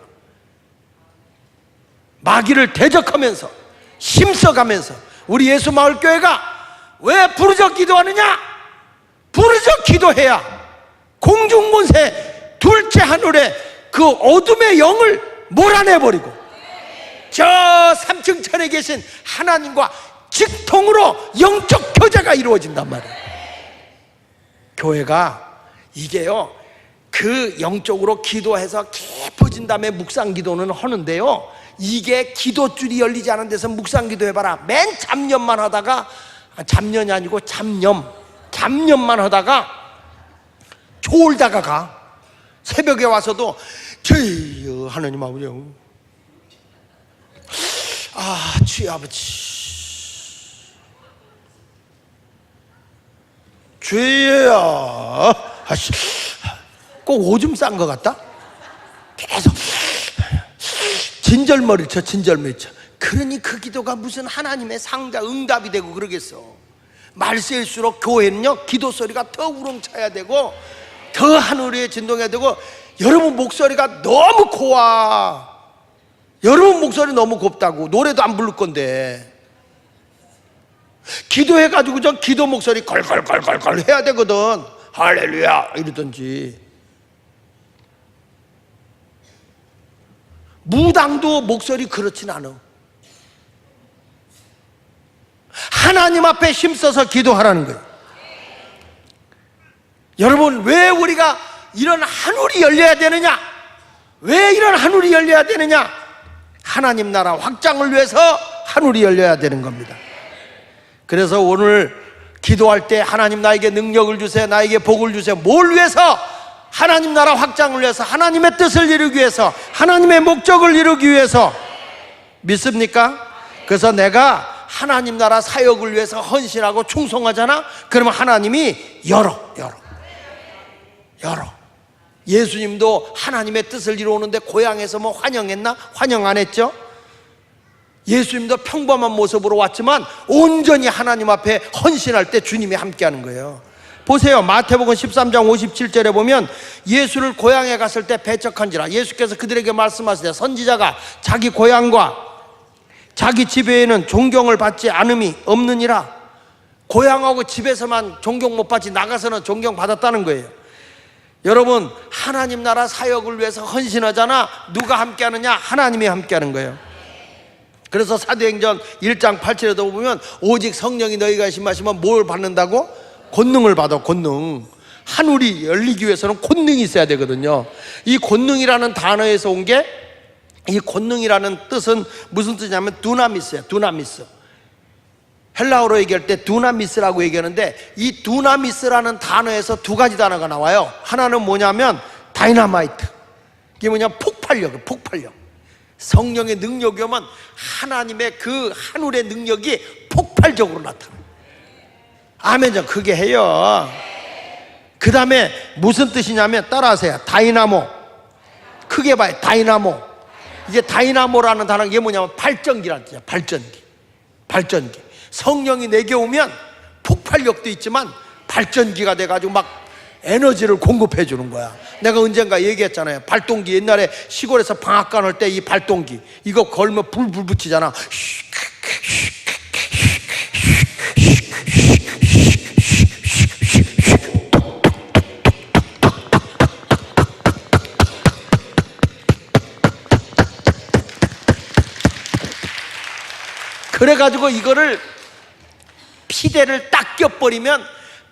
마귀를 대적하면서 힘써가면서. 우리 예수마을교회가 왜 부르짖어 기도하느냐? 부르짖어 기도해야 공중권세 둘째 하늘에 그 어둠의 영을 몰아내버리고 저 3층 천에 계신 하나님과 직통으로 영적 교제가 이루어진단 말이에요. 교회가 이게요, 그 영적으로 기도해서 깊어진 다음에 묵상 기도는 하는데요, 이게 기도줄이 열리지 않은 데서 묵상 기도 해봐라. 맨 잡념만 하다가, 잡념이 아니고 잡념만 하다가 졸다가 가. 새벽에 와서도 주여 하나님 아버지, 주여 아버지, 주여, 꼭 오줌 싼 것 같다? 계속 진절머리 쳐. 그러니 그 기도가 무슨 하나님의 상자 응답이 되고 그러겠어. 말세일수록 교회는요, 기도 소리가 더 우렁차야 되고 더 하늘에 진동해야 되고. 여러분 목소리가 너무 고와. 여러분 목소리 너무 곱다고 노래도 안 부를 건데 기도해가지고 저 기도 목소리 걸걸걸걸걸 해야 되거든. 할렐루야 이러든지. 무당도 목소리 그렇진 않아. 하나님 앞에 힘써서 기도하라는 거예요. 여러분, 왜 우리가 이런 하늘이 열려야 되느냐? 왜 이런 하늘이 열려야 되느냐? 하나님 나라 확장을 위해서 하늘이 열려야 되는 겁니다. 그래서 오늘 기도할 때 하나님 나에게 능력을 주세요, 나에게 복을 주세요. 뭘 위해서? 하나님 나라 확장을 위해서, 하나님의 뜻을 이루기 위해서, 하나님의 목적을 이루기 위해서. 믿습니까? 그래서 내가 하나님 나라 사역을 위해서 헌신하고 충성하잖아? 그러면 하나님이 열어. 예수님도 하나님의 뜻을 이루는데 고향에서 뭐 환영했나? 환영 안 했죠? 예수님도 평범한 모습으로 왔지만 온전히 하나님 앞에 헌신할 때 주님이 함께하는 거예요. 보세요, 마태복음 13장 57절에 보면 예수를 고향에 갔을 때 배척한지라 예수께서 그들에게 말씀하시되 선지자가 자기 고향과 자기 집에는 존경을 받지 않음이 없느니라. 고향하고 집에서만 존경 못 받지 나가서는 존경 받았다는 거예요. 여러분, 하나님 나라 사역을 위해서 헌신하잖아. 누가 함께하느냐? 하나님이 함께하는 거예요. 그래서 사도행전 1장 8절에도 보면 오직 성령이 너희가 임하시면 뭘 받는다고? 권능을 받아. 권능. 하늘이 열리기 위해서는 권능이 있어야 되거든요. 이 권능이라는 단어에서 온 게, 이 권능이라는 뜻은 무슨 뜻이냐면 두나미스예요. 두나미스. 헬라어로 얘기할 때 두나미스라고 얘기하는데, 이 두나미스라는 단어에서 두 가지 단어가 나와요. 하나는 뭐냐면 다이나마이트. 이게 뭐냐면 폭발력. 성령의 능력이 오면 하나님의 그 하늘의 능력이 폭발적으로 나타나요. 아멘. 크게 해요. 그 다음에 무슨 뜻이냐면 따라하세요. 다이나모. 크게 봐요. 다이나모. 이제 다이나모라는 단어가 이게 뭐냐면 발전기라는 뜻이야. 발전기. 성령이 내게 오면 폭발력도 있지만 발전기가 돼가지고 막 에너지를 공급해 주는 거야. 내가 언젠가 얘기했잖아요. 발동기. 옛날에 시골에서 방앗간 할 때 이 발동기 이거 걸면 불 붙이잖아. 그래가지고 이거를 피대를 딱 껴버리면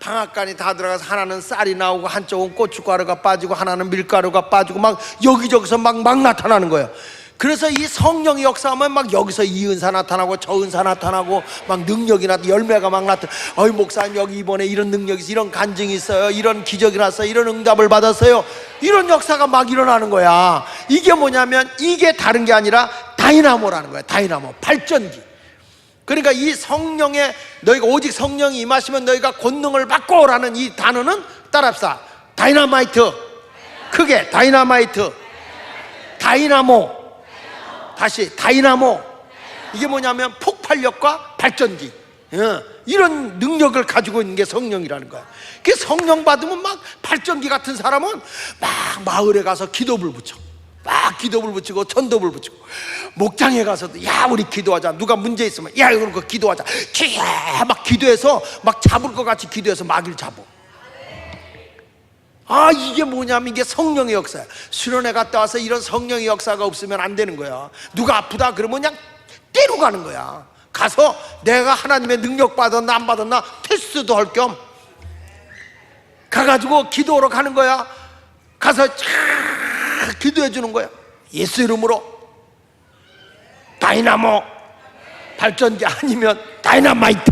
방앗간이 다 들어가서 하나는 쌀이 나오고 한쪽은 고춧가루가 빠지고 하나는 밀가루가 빠지고 막 여기저기서 막 나타나는 거예요. 그래서 이 성령의 역사하면 막 여기서 이 은사 나타나고 저 은사 나타나고 막 능력이 열매가 막 나타나. 어이 목사님 여기 이번에 이런 능력이 있어요, 이런 간증이 있어요, 이런 기적이 났어요, 이런 응답을 받았어요. 이런 역사가 막 일어나는 거야. 이게 뭐냐면 이게 다른 게 아니라 다이나모라는 거야. 다이나모, 발전기. 그러니까 이 성령의, 너희가 오직 성령이 임하시면 너희가 권능을 받고 라는 이 단어는 따라합시다. 다이나마이트. 크게 다이나마이트. 다이나모. 다시 다이나모. 이게 뭐냐면 폭발력과 발전기, 이런 능력을 가지고 있는 게 성령이라는 거야. 그 성령 받으면 막 발전기 같은 사람은 막 마을에 가서 기도불 붙여, 막 기도불 붙이고 전도불 붙이고, 목장에 가서도 야 우리 기도하자, 누가 문제 있으면 야 이거 기도하자, 막 기도해서 막 잡을 것 같이 기도해서 마귀를 잡어. 아, 이게 뭐냐면 이게 성령의 역사야. 수련회 갔다 와서 이런 성령의 역사가 없으면 안 되는 거야. 누가 아프다 그러면 그냥 때로 가는 거야. 가서 내가 하나님의 능력 받았나 안 받았나 테스트도 할 겸 가가지고 기도하러 가는 거야. 가서 쫙 기도해 주는 거야. 예수 이름으로 다이나모 발전기 아니면 다이너마이트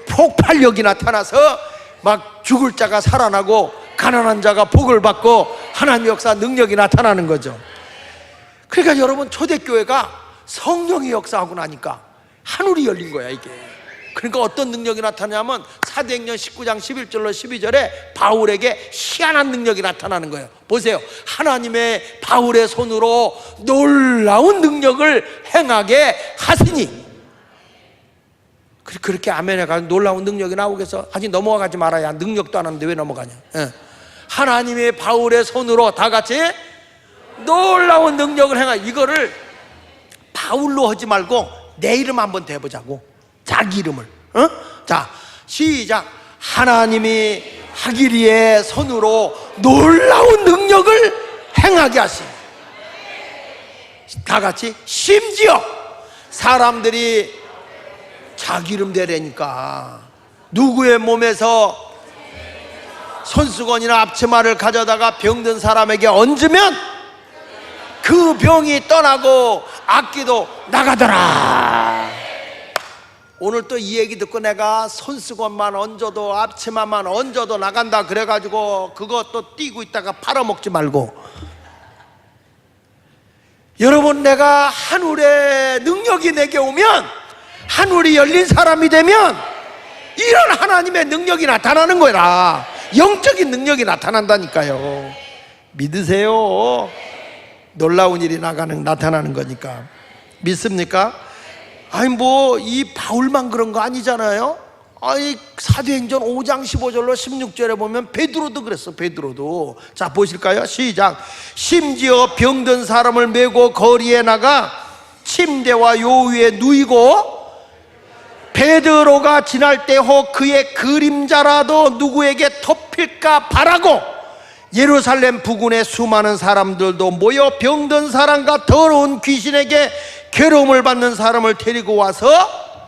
폭발력이 나타나서 막 죽을 자가 살아나고 가난한 자가 복을 받고 하나님의 역사 능력이 나타나는 거죠. 그러니까 여러분, 초대교회가 성령의 역사하고 나니까 하늘이 열린 거야 이게. 그러니까 어떤 능력이 나타나냐면 사도행전 19장 11절로 12절에 바울에게 희한한 능력이 나타나는 거예요. 보세요. 하나님의 바울의 손으로 놀라운 능력을 행하게 하시니. 그렇게 아멘에 가서 놀라운 능력이 나오겠어? 아직 넘어가지 말아야. 능력도 안 하는데 왜 넘어가냐. 하나님의 바울의 손으로 다 같이 놀라운 능력을 행하. 이거를 바울로 하지 말고 내 이름 한번 대보자고. 자기 이름을. 자, 시작. 하나님이 하기리의 손으로 놀라운 능력을 행하게 하시니. 다 같이 심지어 사람들이 자기 이름 대라니까. 누구의 몸에서 손수건이나 앞치마를 가져다가 병든 사람에게 얹으면 그 병이 떠나고 악기도 나가더라. 오늘 또 이 얘기 듣고 내가 손수건만 얹어도 앞치마만 얹어도 나간다 그래가지고 그것도 띄고 있다가 팔아먹지 말고, 여러분, 내가 하늘의 능력이 내게 오면, 하늘이 열린 사람이 되면 이런 하나님의 능력이 나타나는 거라. 영적인 능력이 나타난다니까요. 믿으세요. 놀라운 일이 나타나는 거니까. 믿습니까? 아니 뭐 이 바울만 그런 거 아니잖아요. 아니 사도행전 5장 15절로 16절에 보면 베드로도 그랬어. 베드로도. 자, 보실까요? 시작. 심지어 병든 사람을 메고 거리에 나가 침대와 요 위에 누이고 베드로가 지날 때 혹 그의 그림자라도 누구에게 덮일까 바라고 예루살렘 부근의 수많은 사람들도 모여 병든 사람과 더러운 귀신에게 괴로움을 받는 사람을 데리고 와서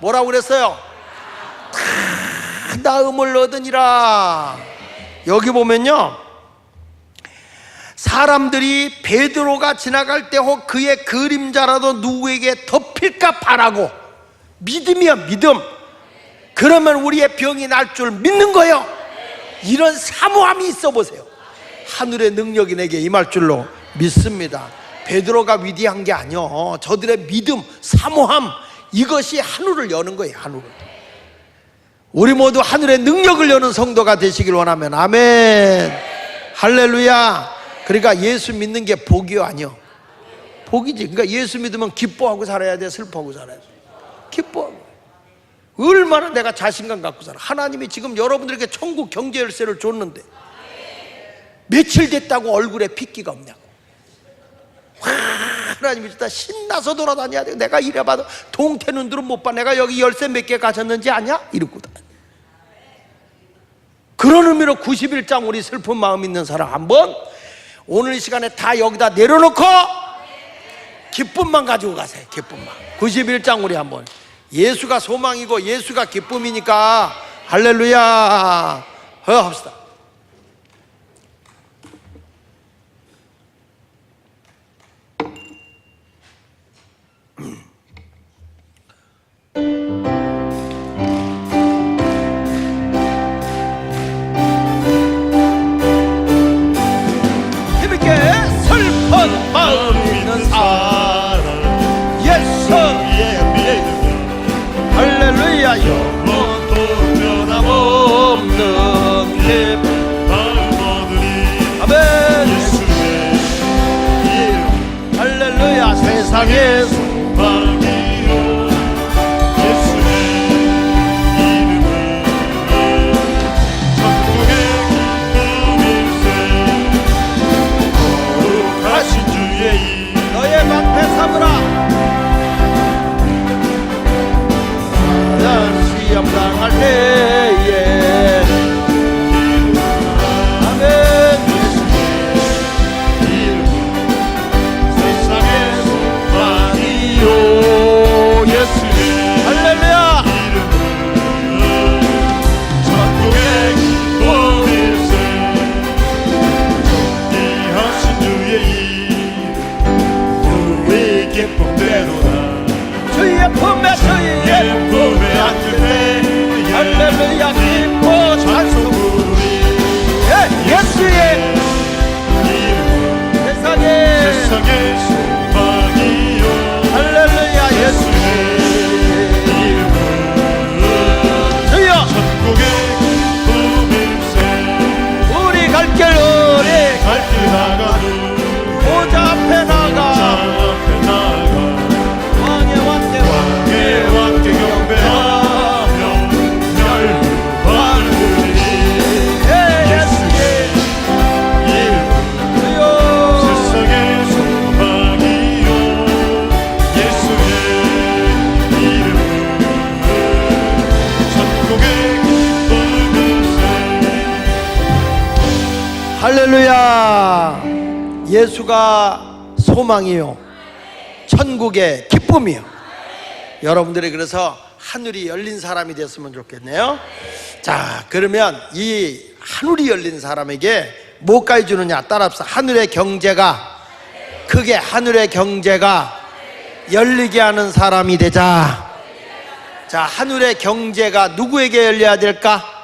뭐라고 그랬어요? 나음을 얻으니라. 여기 보면요, 사람들이 베드로가 지나갈 때 혹 그의 그림자라도 누구에게 덮일까 바라고. 믿음이야, 믿음. 그러면 우리의 병이 날 줄 믿는 거예요. 이런 사모함이 있어 보세요. 하늘의 능력이 내게 임할 줄로 믿습니다. 베드로가 위대한 게 아니요, 저들의 믿음, 사모함, 이것이 하늘을 여는 거예요. 하늘을. 우리 모두 하늘의 능력을 여는 성도가 되시길 원하면 아멘. 할렐루야. 그러니까 예수 믿는 게 복이요 아니요? 복이지. 그러니까 예수 믿으면 기뻐하고 살아야 돼, 슬퍼하고 살아야 돼? 기뻐하고. 얼마나 내가 자신감 갖고 살아. 하나님이 지금 여러분들에게 천국 경제 열쇠를 줬는데 며칠 됐다고 얼굴에 핏기가 없냐고. 하나님이 진짜 신나서 돌아다녀야 돼. 내가 이래봐도 동태 눈들은 못 봐. 내가 여기 열쇠 몇 개 가졌는지 아냐? 이러고 다녀. 그런 의미로 91장 우리 슬픈 마음 있는 사람 한번 오늘 이 시간에 다 여기다 내려놓고 기쁨만 가지고 가세요. 기쁨만. 91장 우리 한번. 예수가 소망이고 예수가 기쁨이니까 할렐루야 합시다. 힘있게 슬픈 마음 있는 사람 예수의 믿음 할렐루야. 영원토 변함없는 기쁨 아멘. 예수의 이름 할렐루야. 세상에서 할렐루야. 예수가 소망이요, 천국의 기쁨이요. 여러분들이 그래서 하늘이 열린 사람이 됐으면 좋겠네요. 자, 그러면 이 하늘이 열린 사람에게 뭐까지 주느냐? 따라합시다. 하늘의 경제가, 크게 하늘의 경제가 열리게 하는 사람이 되자. 자, 하늘의 경제가 누구에게 열려야 될까?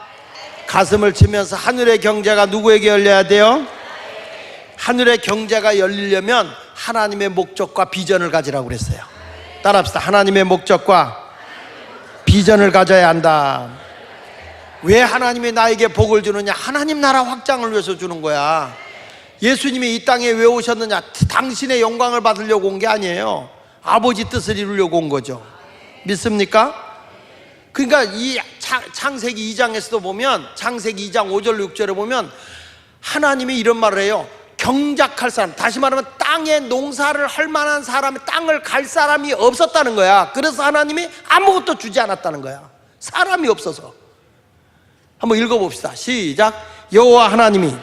가슴을 치면서 하늘의 경제가 누구에게 열려야 돼요? 하늘의 경제가 열리려면 하나님의 목적과 비전을 가지라고 그랬어요. 따라합시다. 하나님의 목적과 비전을 가져야 한다. 왜 하나님이 나에게 복을 주느냐? 하나님 나라 확장을 위해서 주는 거야. 예수님이 이 땅에 왜 오셨느냐? 당신의 영광을 받으려고 온 게 아니에요. 아버지 뜻을 이루려고 온 거죠. 믿습니까? 그러니까 이 창세기 2장에서도 보면, 창세기 2장 5절 6절에 보면 하나님이 이런 말을 해요. 경작할 사람, 다시 말하면 땅에 농사를 할 만한 사람이, 땅을 갈 사람이 없었다는 거야. 그래서 하나님이 아무것도 주지 않았다는 거야. 사람이 없어서. 한번 읽어봅시다. 시작. 여호와 하나님이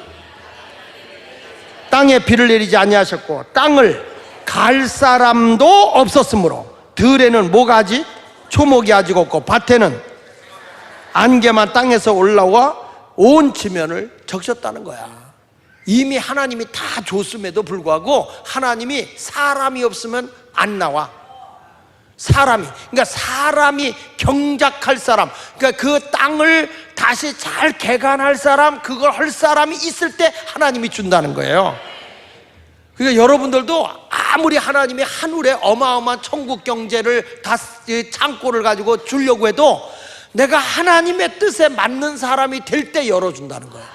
땅에 비를 내리지 아니하셨고 땅을 갈 사람도 없었으므로 들에는 뭐가 하지? 초목이 아직 없고 밭에는 안개만 땅에서 올라와 온 지면을 적셨다는 거야. 이미 하나님이 다 줬음에도 불구하고 하나님이 사람이 없으면 안 나와. 그러니까 사람이 경작할 사람, 그러니까 그 땅을 다시 잘 개간할 사람, 그걸 할 사람이 있을 때 하나님이 준다는 거예요. 그러니까 여러분들도 아무리 하나님이 하늘에 어마어마한 천국 경제를 다 창고를 가지고 주려고 해도 내가 하나님의 뜻에 맞는 사람이 될 때 열어준다는 거예요.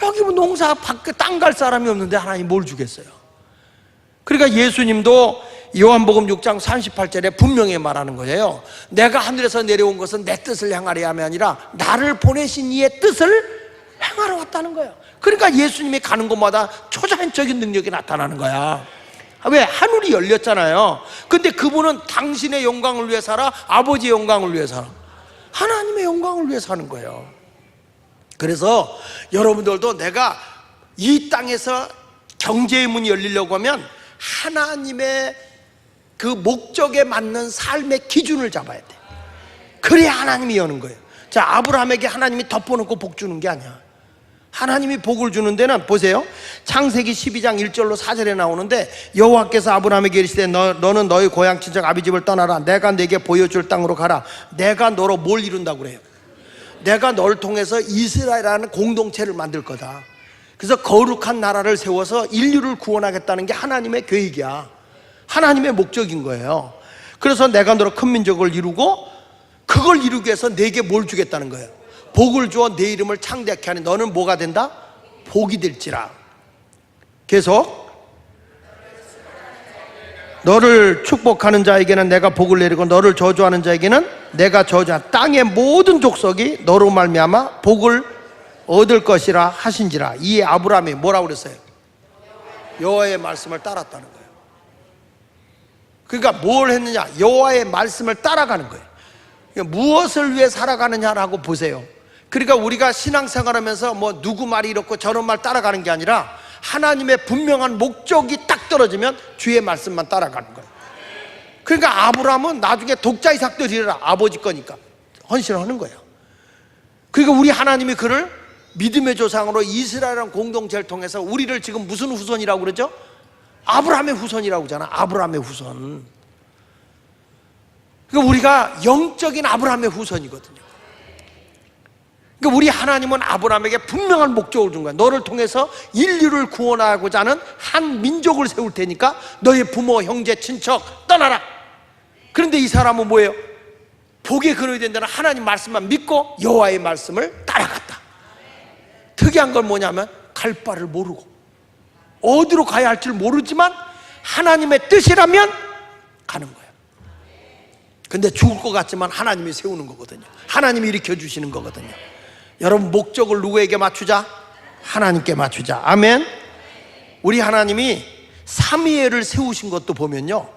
여기 뭐 농사 밖에 땅 갈 사람이 없는데 하나님 뭘 주겠어요? 그러니까 예수님도 요한복음 6장 38절에 분명히 말하는 거예요. 내가 하늘에서 내려온 것은 내 뜻을 행하려 함이 아니라 나를 보내신 이의 뜻을 행하러 왔다는 거예요. 그러니까 예수님이 가는 곳마다 초자연적인 능력이 나타나는 거야. 왜? 하늘이 열렸잖아요. 근데 그분은 당신의 영광을 위해 살아? 아버지의 영광을 위해 살아? 하나님의 영광을 위해 사는 거예요. 그래서 여러분들도 내가 이 땅에서 경제의 문이 열리려고 하면 하나님의 그 목적에 맞는 삶의 기준을 잡아야 돼. 그래야 하나님이 여는 거예요. 자, 아브라함에게 하나님이 덮어놓고 복 주는 게 아니야. 하나님이 복을 주는 데는 보세요. 창세기 12장 1절로 4절에 나오는데 여호와께서 아브라함에게 이르시되 너는 너희 고향 친척 아비집을 떠나라. 내가 네게 보여줄 땅으로 가라. 내가 너로 뭘 이룬다고 그래요? 내가 너를 통해서 이스라엘이라는 공동체를 만들 거다. 그래서 거룩한 나라를 세워서 인류를 구원하겠다는 게 하나님의 계획이야. 하나님의 목적인 거예요. 그래서 내가 너로 큰 민족을 이루고 그걸 이루기 위해서 네게 뭘 주겠다는 거예요? 복을 주어 내 이름을 창대케 하니 너는 뭐가 된다? 복이 될지라. 계속 너를 축복하는 자에게는 내가 복을 내리고 너를 저주하는 자에게는 내가 저주한 땅의 모든 족속이 너로 말미암아 복을 얻을 것이라 하신지라. 이 아브라함이 뭐라고 그랬어요? 여호와의 말씀을 따랐다는 거예요. 그러니까 뭘 했느냐? 여호와의 말씀을 따라가는 거예요. 그러니까 무엇을 위해 살아가느냐라고 보세요. 그러니까 우리가 신앙생활하면서 뭐 누구 말이 이렇고 저런 말 따라가는 게 아니라 하나님의 분명한 목적이 딱 떨어지면 주의 말씀만 따라가는 거예요. 그러니까 아브라함은 나중에 독자 이삭도 드리라. 아버지 거니까 헌신을 하는 거예요. 그러니까 우리 하나님이 그를 믿음의 조상으로 이스라엘이라는 공동체를 통해서 우리를 지금 무슨 후손이라고 그러죠? 아브라함의 후손이라고 하잖아. 아브라함의 후손. 그러니까 우리가 영적인 아브라함의 후손이거든요. 그러니까 우리 하나님은 아브라함에게 분명한 목적을 준 거야. 너를 통해서 인류를 구원하고자 하는 한 민족을 세울 테니까 너의 부모, 형제, 친척 떠나라. 그런데 이 사람은 뭐예요? 복의 근원이 된다는 하나님 말씀만 믿고 여호와의 말씀을 따라갔다. 특이한 건 뭐냐면 갈 바를 모르고 어디로 가야 할지 모르지만 하나님의 뜻이라면 가는 거예요. 근데 죽을 것 같지만 하나님이 세우는 거거든요. 하나님이 일으켜 주시는 거거든요. 여러분, 목적을 누구에게 맞추자? 하나님께 맞추자. 아멘. 우리 하나님이 사무엘을 세우신 것도 보면요,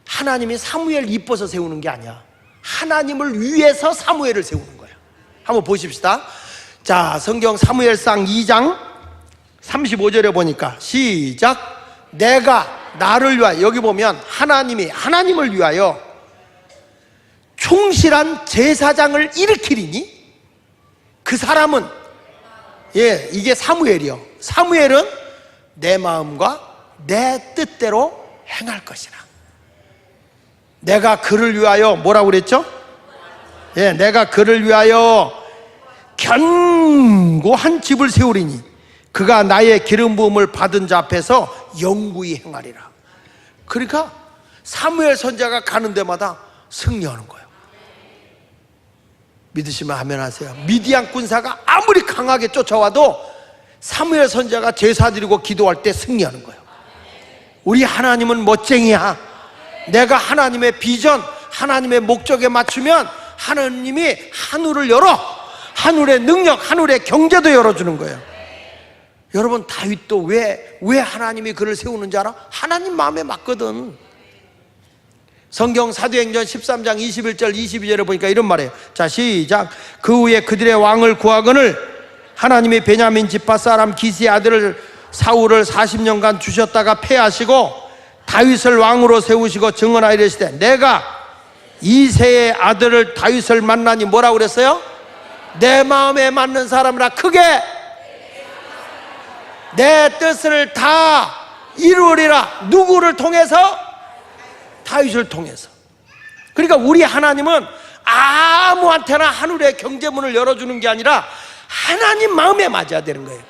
하나님이 사무엘 이뻐서 세우는 게 아니야. 하나님을 위해서 사무엘을 세우는 거예요. 한번 보십시다. 자, 성경 사무엘상 2장 35절에 보니까 시작. 내가 나를 위하여, 여기 보면 하나님이 하나님을 위하여 충실한 제사장을 일으키리니 그 사람은, 예, 이게 사무엘이요. 사무엘은 내 마음과 내 뜻대로 행할 것이라. 내가 그를 위하여 뭐라고 그랬죠? 예, 내가 그를 위하여 견고한 집을 세우리니 그가 나의 기름 부음을 받은 자 앞에서 영구히 행하리라. 그러니까 사무엘 선지자가 가는 데마다 승리하는 거예요. 믿으시면 아멘 하세요. 미디안 군사가 아무리 강하게 쫓아와도 사무엘 선지자가 제사 드리고 기도할 때 승리하는 거예요. 우리 하나님은 멋쟁이야. 내가 하나님의 비전, 하나님의 목적에 맞추면 하나님이 하늘을 열어, 하늘의 능력, 하늘의 경제도 열어주는 거예요. 여러분, 다윗도 왜 하나님이 그를 세우는지 알아? 하나님 마음에 맞거든. 성경 사도행전 13장 21절 22절에 보니까 이런 말이에요. 자, 시작. 그 후에 그들의 왕을 구하거늘 하나님이 베냐민 지파 사람 기스의 아들을 사울을 40년간 주셨다가 패하시고 다윗을 왕으로 세우시고 증언하여 이르시되 내가 이새의 아들을 다윗을 만나니 뭐라고 그랬어요? 내 마음에 맞는 사람이라 크게 내 뜻을 다 이루리라. 누구를 통해서? 다윗을 통해서. 그러니까 우리 하나님은 아무한테나 하늘의 경제문을 열어주는 게 아니라 하나님 마음에 맞아야 되는 거예요.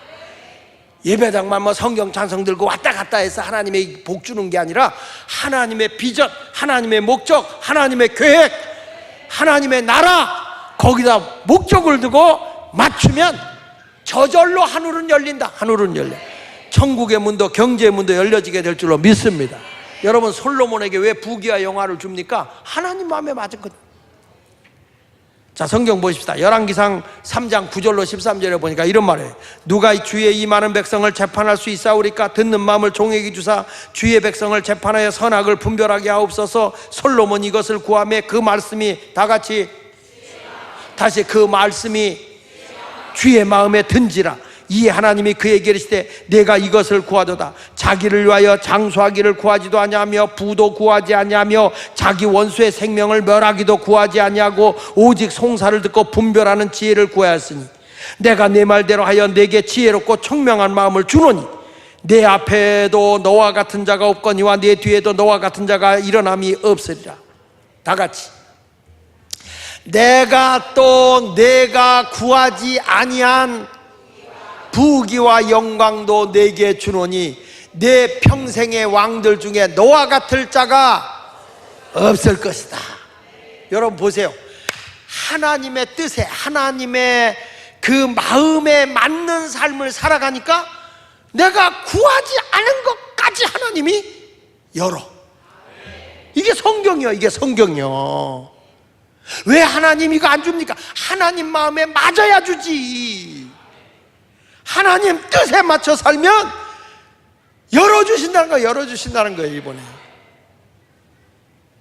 예배당만 뭐 성경 찬송 들고 왔다 갔다 해서 하나님의 복 주는 게 아니라 하나님의 비전, 하나님의 목적, 하나님의 계획, 하나님의 나라, 거기다 목적을 두고 맞추면 저절로 하늘은 열린다. 하늘은 열려. 천국의 문도 경제의 문도 열려지게 될 줄로 믿습니다. 여러분, 솔로몬에게 왜 부귀와 영화를 줍니까? 하나님 마음에 맞았거든. 자, 성경 보십시다. 열왕기상 3장 9절로 13절에 보니까 이런 말이에요. 누가 주의 이 많은 백성을 재판할 수 있사오리까? 듣는 마음을 종에게 주사 주의 백성을 재판하여 선악을 분별하게 하옵소서. 솔로몬 이것을 구하며 그 말씀이 다 같이 다시 그 말씀이 주의 마음에 든지라. 이 하나님이 그에게 이르시되 내가 이것을 구하도다. 자기를 위하여 장수하기를 구하지도 아니하며 부도 구하지 아니하며 자기 원수의 생명을 멸하기도 구하지 아니하고 오직 송사를 듣고 분별하는 지혜를 구하였으니 내가 내 말대로 하여 내게 지혜롭고 청명한 마음을 주노니 내 앞에도 너와 같은 자가 없거니와 내 뒤에도 너와 같은 자가 일어남이 없으리라. 다 같이 내가 구하지 아니한 부귀와 영광도 내게 주노니 내 평생의 왕들 중에 너와 같을 자가 없을 것이다. 여러분 보세요. 하나님의 뜻에, 하나님의 그 마음에 맞는 삶을 살아가니까 내가 구하지 않은 것까지 하나님이 열어. 이게 성경이요. 이게 성경이요. 왜 하나님 이거 안 줍니까? 하나님 마음에 맞아야 주지. 하나님 뜻에 맞춰 살면 열어주신다는 거예요. 열어주신다는 거예요. 이번에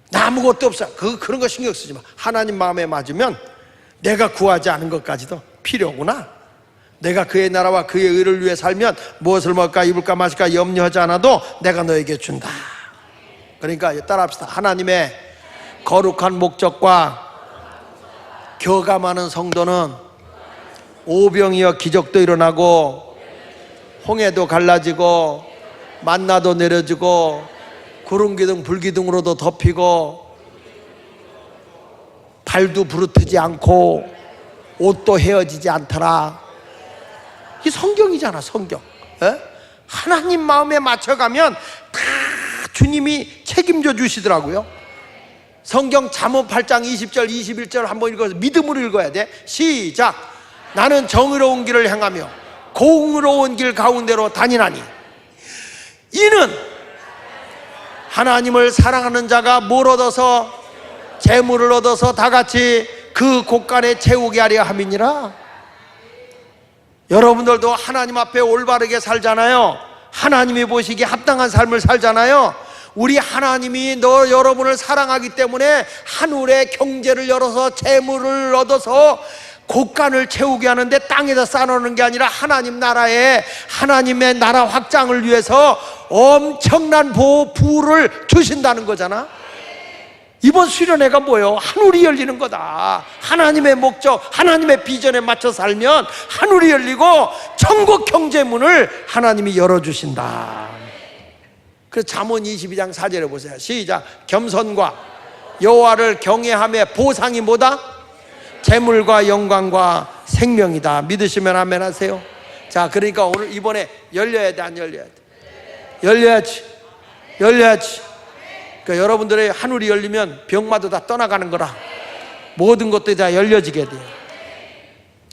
나 아무것도 없어. 그런 거 신경 쓰지 마. 하나님 마음에 맞으면 내가 구하지 않은 것까지도 필요구나. 내가 그의 나라와 그의 의를 위해 살면 무엇을 먹을까 입을까 마실까 염려하지 않아도 내가 너에게 준다. 그러니까 따라합시다. 하나님의 거룩한 목적과 교감하는 성도는 오병이어 기적도 일어나고 홍해도 갈라지고 만나도 내려지고 구름기둥 불기둥으로도 덮이고 발도 부르트지 않고 옷도 헤어지지 않더라. 이 성경이잖아. 성경. 에? 하나님 마음에 맞춰가면 다 주님이 책임져 주시더라고요. 성경 잠언 8장 20절 21절 한번 읽어서 믿음으로 읽어야 돼. 시작. 나는 정의로운 길을 행하며 공의로운 길 가운데로 다니나니 이는 하나님을 사랑하는 자가 뭘 얻어서? 재물을 얻어서 다 같이 그 곳간에 채우게 하려 함이니라. 여러분들도 하나님 앞에 올바르게 살잖아요. 하나님이 보시기에 합당한 삶을 살잖아요. 우리 하나님이 여러분을 사랑하기 때문에 하늘의 경제를 열어서 재물을 얻어서 곳간을 채우게 하는데 땅에다 쌓아놓는 게 아니라 하나님 나라에, 하나님의 나라 확장을 위해서 엄청난 부를 주신다는 거잖아. 이번 수련회가 뭐예요? 하늘이 열리는 거다. 하나님의 목적, 하나님의 비전에 맞춰 살면 하늘이 열리고 천국 경제문을 하나님이 열어주신다. 그래서 잠언 22장 4절에 보세요. 시작. 겸손과 여호와를 경외함의 보상이 뭐다? 재물과 영광과 생명이다. 믿으시면 아멘 하세요. 자, 그러니까 오늘 이번에 열려야 돼, 안 열려야 돼? 열려야지. 열려야지. 그러니까 여러분들의 하늘이 열리면 병마도 다 떠나가는 거라. 모든 것들이 다 열려지게 돼요.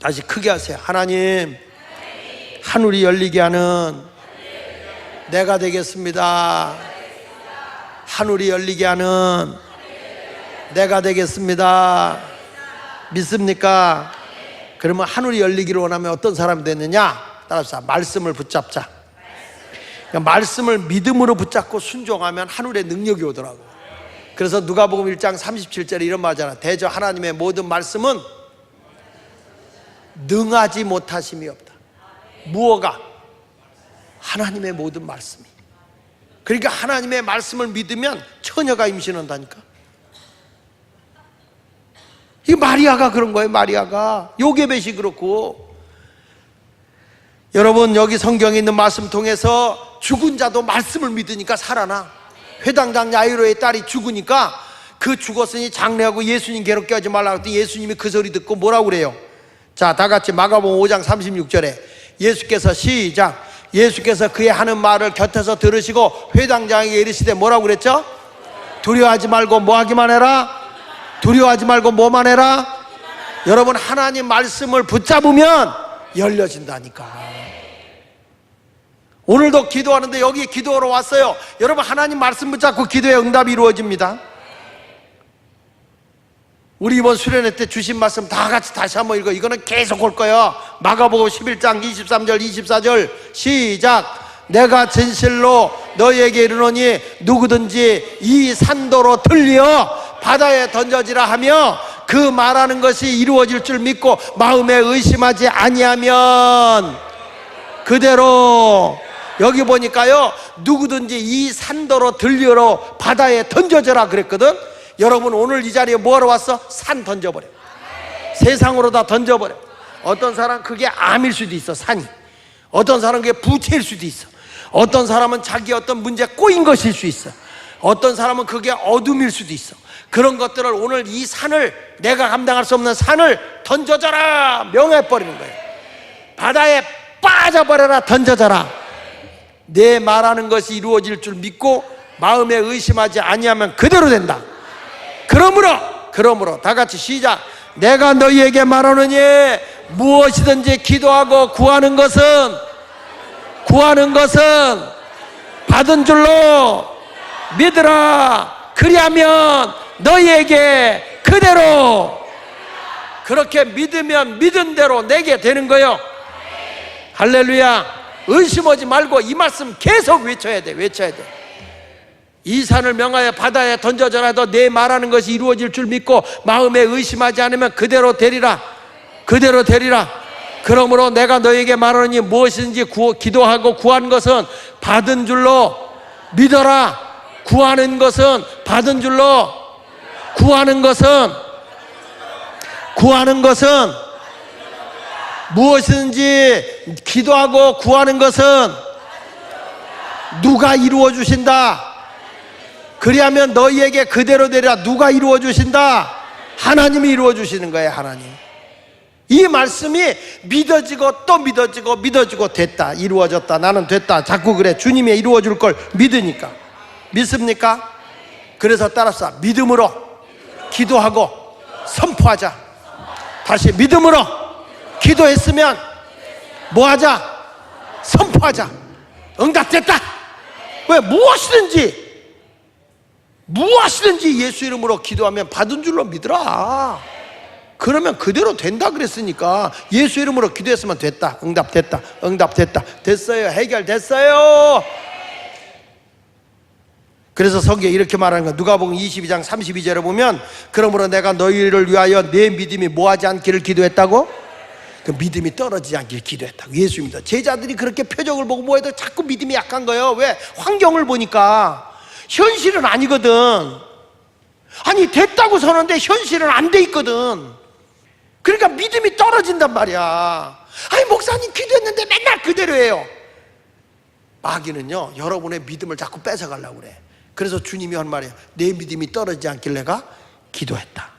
다시 크게 하세요. 하나님, 하늘이 열리게 하는 내가 되겠습니다. 하늘이 열리게 하는 내가 되겠습니다. 믿습니까? 그러면 하늘이 열리기를 원하면 어떤 사람이 되느냐? 따라서 말씀을 붙잡자. 그러니까 말씀을 믿음으로 붙잡고 순종하면 하늘의 능력이 오더라고. 그래서 누가복음 1장 37절에 이런 말이잖아. 대저 하나님의 모든 말씀은 능하지 못하심이 없다. 무엇가? 하나님의 모든 말씀이. 그러니까 하나님의 말씀을 믿으면 처녀가 임신한다니까. 이 마리아가 그런 거예요. 마리아가 요게벳이 그렇고. 여러분, 여기 성경에 있는 말씀 통해서 죽은 자도 말씀을 믿으니까 살아나. 회당장 야이로의 딸이 죽으니까 그 죽었으니 장례하고 예수님 괴롭게 하지 말라고 했더니 예수님이 그 소리 듣고 뭐라고 그래요? 자, 다 같이 마가복음 5장 36절에 예수께서 시작. 예수께서 그의 하는 말을 곁에서 들으시고 회당장에게 이르시되 뭐라고 그랬죠? 두려워하지 말고 뭐 하기만 해라? 두려워하지 말고 뭐만 해라? 여러분, 하나님 말씀을 붙잡으면 열려진다니까. 오늘도 기도하는데 여기 기도하러 왔어요. 여러분, 하나님 말씀 붙잡고 기도에 응답이 이루어집니다. 우리 이번 수련회 때 주신 말씀 다 같이 다시 한번 읽어. 이거는 계속 올 거예요. 마가복음 11장 23절 24절 시작. 내가 진실로 너희에게 이르노니 누구든지 이 산도로 들려 바다에 던져지라 하며 그 말하는 것이 이루어질 줄 믿고 마음에 의심하지 아니하면 그대로. 여기 보니까요, 누구든지 이 산도로 들려로 바다에 던져져라 그랬거든. 여러분, 오늘 이 자리에 뭐하러 왔어? 산 던져버려. 세상으로 다 던져버려. 어떤 사람 그게 암일 수도 있어, 산이. 어떤 사람은 그게 부채일 수도 있어. 어떤 사람은 자기 어떤 문제에 꼬인 것일 수 있어. 어떤 사람은 그게 어둠일 수도 있어. 그런 것들을 오늘 이 산을, 내가 감당할 수 없는 산을 던져져라 명해버리는 거예요. 바다에 빠져버려라, 던져져라. 내 말하는 것이 이루어질 줄 믿고 마음에 의심하지 아니하면 그대로 된다. 그러므로 다 같이 시작. 내가 너희에게 말하노니 무엇이든지 기도하고 구하는 것은 받은 줄로 믿으라. 그리하면 너희에게 그대로. 그렇게 믿으면 믿은 대로 내게 되는 거예요. 할렐루야. 의심하지 말고 이 말씀 계속 외쳐야 돼. 이 산을 명하여 바다에 던져져라 해도 내 말하는 것이 이루어질 줄 믿고 마음에 의심하지 않으면 그대로 되리라. 그러므로 내가 너에게 말하노니 무엇이든지 기도하고 구하는 것은 받은 줄로 믿어라. 구하는 것은 받은 줄로. 구하는 것은 무엇이든지 기도하고 구하는 것은 누가 이루어 주신다. 그리하면 너희에게 그대로 되리라. 누가 이루어 주신다? 하나님이 이루어 주시는 거예요. 하나님. 이 말씀이 믿어지고 또 믿어지고 됐다, 이루어졌다, 나는 됐다. 자꾸 그래. 주님이 이루어 줄 걸 믿으니까. 믿습니까? 그래서 따라서 믿음으로 기도하고 선포하자. 다시 믿음으로 기도했으면 뭐하자? 선포하자. 응답됐다. 왜? 무엇이든지 예수 이름으로 기도하면 받은 줄로 믿으라. 그러면 그대로 된다 그랬으니까 예수 이름으로 기도했으면 됐다. 응답됐다. 됐어요. 해결됐어요. 그래서 성경에 이렇게 말하는 거야. 누가복음 22장 32절에 보면 그러므로 내가 너희를 위하여 내 믿음이 뭐하지 않기를 기도했다고? 그 믿음이 떨어지지 않기를 기도했다고. 예수입니다. 제자들이 그렇게 표적을 보고 뭐해도 자꾸 믿음이 약한 거예요. 왜? 환경을 보니까. 현실은 아니거든. 아니 됐다고 서는데 현실은 안 돼 있거든. 그러니까 믿음이 떨어진단 말이야. 아니 목사님 기도했는데 맨날 그대로예요. 마귀는요 여러분의 믿음을 자꾸 뺏어가려고 그래. 그래서 주님이 한 말이에요. 내 믿음이 떨어지지 않길 내가 기도했다.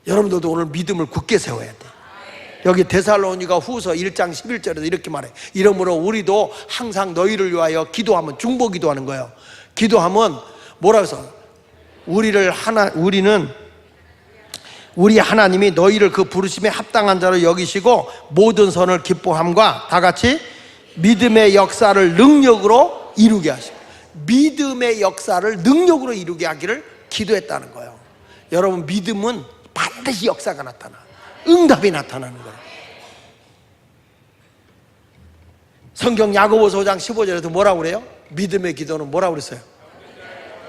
여러분들도 오늘 믿음을 굳게 세워야 돼. 여기 데살로니가 후서 1장 11절에도 이렇게 말해. 이러므로 우리도 항상 너희를 위하여 기도하면, 중보 기도하는 거예요. 기도하면 뭐라고 해서 우리 하나님이 너희를 그 부르심에 합당한 자로 여기시고 모든 선을 기뻐함과 다 같이 믿음의 역사를 능력으로 이루게 하시고, 믿음의 역사를 능력으로 이루게 하기를 기도했다는 거예요. 여러분 믿음은 반드시 역사가 나타나, 응답이 나타나는 거예요. 성경 야고보서 5장 15절에도 뭐라고 그래요? 믿음의 기도는 뭐라고 그랬어요?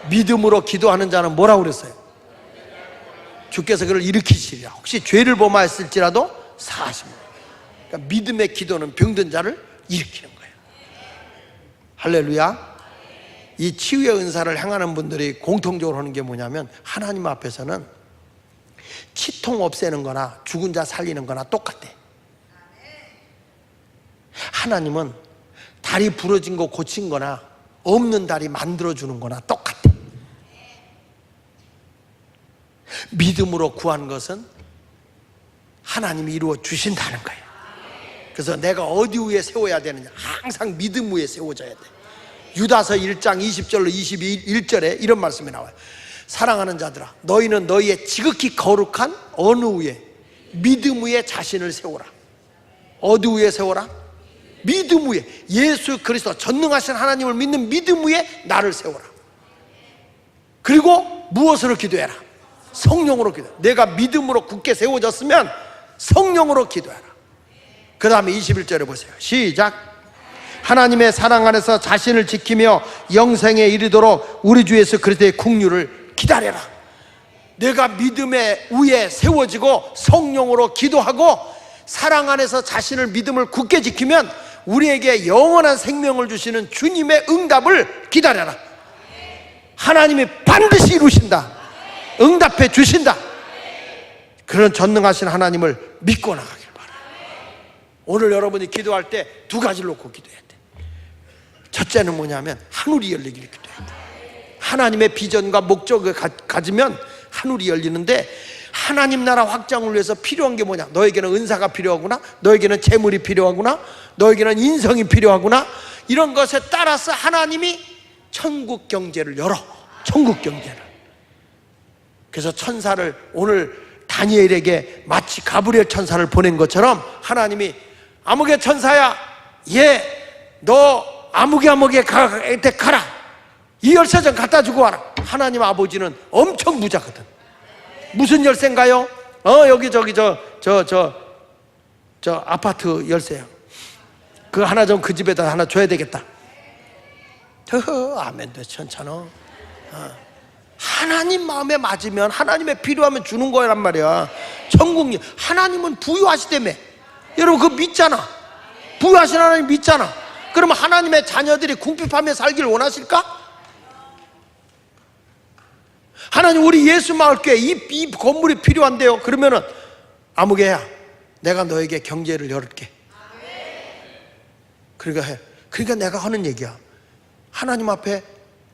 믿음으로 기도하는 자는 뭐라고 그랬어요? 주께서 그를 일으키시리라. 혹시 죄를 범하였을지라도 사하십니다. 그러니까 믿음의 기도는 병든 자를 일으키는 거예요. 할렐루야. 이 치유의 은사를 행하는 분들이 공통적으로 하는 게 뭐냐면 하나님 앞에서는 치통 없애는 거나 죽은 자 살리는 거나 똑같아. 하나님은 다리 부러진 거 고친 거나 없는 다리 만들어주는 거나 똑같아. 믿음으로 구한 것은 하나님이 이루어 주신다는 거예요. 그래서 내가 어디 위에 세워야 되느냐? 항상 믿음 위에 세워져야 돼. 유다서 1장 20절로 21절에 이런 말씀이 나와요. 사랑하는 자들아, 너희는 너희의 지극히 거룩한 어느 위에, 믿음 위에 자신을 세워라. 어디 위에 세워라? 믿음 위에. 예수 그리스도 전능하신 하나님을 믿는 믿음 위에 나를 세워라. 그리고 무엇으로 기도해라? 성령으로 기도해. 내가 믿음으로 굳게 세워졌으면 성령으로 기도해라. 그 다음에 21절에 보세요. 시작. 하나님의 사랑 안에서 자신을 지키며 영생에 이르도록 우리 주 예수 그리스도의 국류를 기다려라. 내가 믿음의 위에 세워지고 성령으로 기도하고 사랑 안에서 자신을 믿음을 굳게 지키면 우리에게 영원한 생명을 주시는 주님의 응답을 기다려라. 하나님이 반드시 이루신다. 응답해 주신다. 그런 전능하신 하나님을 믿고 나가길 바랍니다. 오늘 여러분이 기도할 때 두 가지를 놓고 기도해야 돼. 첫째는 뭐냐면 하늘이 열리기를 기도해야 돼. 하나님의 비전과 목적을 가지면 하늘이 열리는데, 하나님 나라 확장을 위해서 필요한 게 뭐냐? 너에게는 은사가 필요하구나, 너에게는 재물이 필요하구나, 너에게는 인성이 필요하구나. 이런 것에 따라서 하나님이 천국 경제를 열어. 천국 경제를. 그래서 천사를 오늘 다니엘에게 마치 가브리엘 천사를 보낸 것처럼 하나님이 아무개 천사야, 너 아무개 가라. 이 열쇠 좀 갖다 주고 와라. 하나님 아버지는 엄청 부자거든. 무슨 열쇠인가요? 여기 저 아파트 열쇠요. 그 하나 좀 그 집에다 하나 줘야 되겠다. 아멘도 천천어. 하나님 마음에 맞으면, 하나님의 필요하면 주는 거란 말이야. 천국이 하나님은 부유하시다며. 여러분 그거 믿잖아. 부유하신 하나님 믿잖아. 그러면 하나님의 자녀들이 궁핍하며 살기를 원하실까? 하나님 우리 예수마을교회 이 건물이 필요한데요. 그러면은 아무개야, 내가 너에게 경제를 열을게. 그러니까 내가 하는 얘기야. 하나님 앞에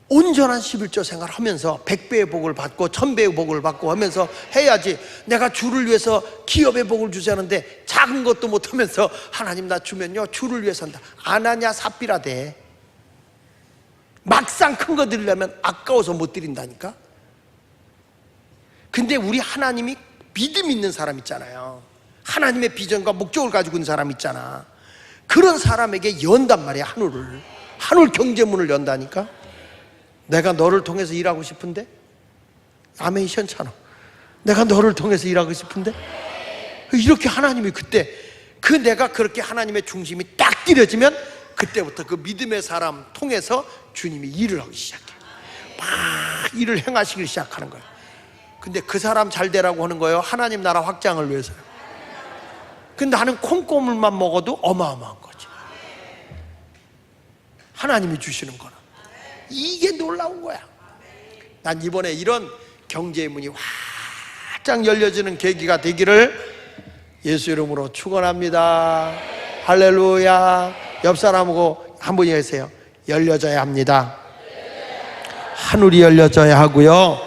온전한 11조 생활을 하면서 100배의 복을 받고 1000배의 복을 받고 하면서 해야지. 내가 주를 위해서 기업의 복을 주자는데 작은 것도 못하면서 하나님 나 주면요 주를 위해서 한다. 아나냐 삽비라 돼. 막상 큰 거 드리려면 아까워서 못 드린다니까. 근데 우리 하나님이 믿음 있는 사람 있잖아요. 하나님의 비전과 목적을 가지고 있는 사람 있잖아. 그런 사람에게 연단 말이야. 하늘 경제문을 연다니까. 내가 너를 통해서 일하고 싶은데? 아멘 시원찮아. 내가 너를 통해서 일하고 싶은데? 이렇게 하나님이 그때 내가 그렇게 하나님의 중심이 딱 들여지면 그때부터 그 믿음의 사람 통해서 주님이 일을 하기 시작해요. 막 일을 행하시기 시작하는 거예요. 근데 그 사람 잘 되라고 하는 거예요? 하나님 나라 확장을 위해서요? 근데 나는 콩고물만 먹어도 어마어마한 거지. 하나님이 주시는 거는 이게 놀라운 거야. 난 이번에 이런 경제의 문이 활짝 열려지는 계기가 되기를 예수 이름으로 축원합니다. 할렐루야. 옆 사람하고 한 분이 계세요. 열려져야 합니다. 하늘이 열려져야 하고요.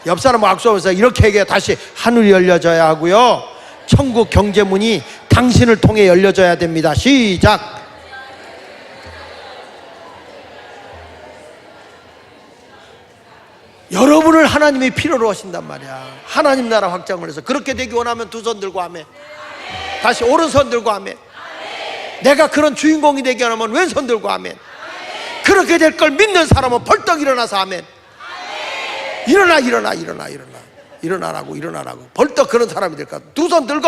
옆 사람하고 악수하면서 이렇게 얘기해요. 다시 하늘이 열려져야 하고요. 천국 경제문이 당신을 통해 열려져야 됩니다. 시작. 여러분을 하나님이 필요로 하신단 말이야. 하나님 나라 확장을 해서 그렇게 되기 원하면 두 손 들고 아멘. 다시 오른손 들고 아멘. 내가 그런 주인공이 되기 원하면 왼손 들고 아멘. 그렇게 될 걸 믿는 사람은 벌떡 일어나서 아멘. 일어나라고 벌떡 그런 사람이 될까. 두 손 들고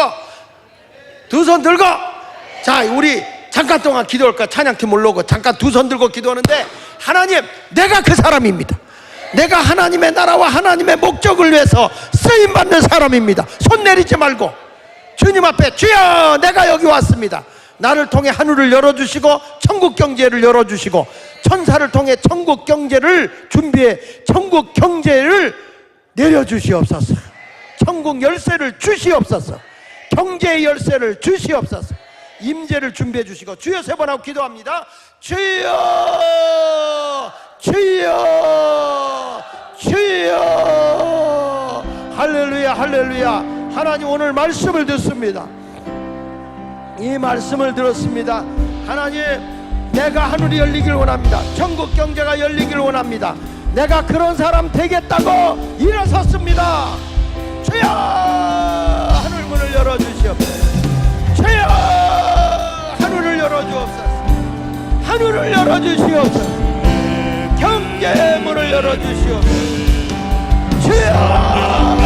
자, 우리 잠깐 동안 기도할까. 찬양팀 올라오고 잠깐 두 손 들고 기도하는데, 하나님, 내가 그 사람입니다. 내가 하나님의 나라와 하나님의 목적을 위해서 쓰임받는 사람입니다. 손 내리지 말고 주님 앞에, 주여, 내가 여기 왔습니다. 나를 통해 하늘을 열어주시고 천국 경제를 열어주시고 천사를 통해 천국 경제를 준비해 천국 경제를 내려주시옵소서. 천국 열쇠를 주시옵소서. 경제의 열쇠를 주시옵소서. 임재를 준비해 주시고. 주여 세 번 하고 기도합니다. 주여, 주여, 주여. 할렐루야, 할렐루야. 하나님, 오늘 말씀을 듣습니다. 이 말씀을 들었습니다. 하나님, 내가 하늘이 열리길 원합니다. 천국 경제가 열리길 원합니다. 내가 그런 사람 되겠다고 일어섰습니다. 주여, 하늘 문을 열어주시옵소서. 주여, 하늘을 열어주옵소서. 하늘을 열어주시옵소서. 경제의 문을 열어주시옵소서. 주여,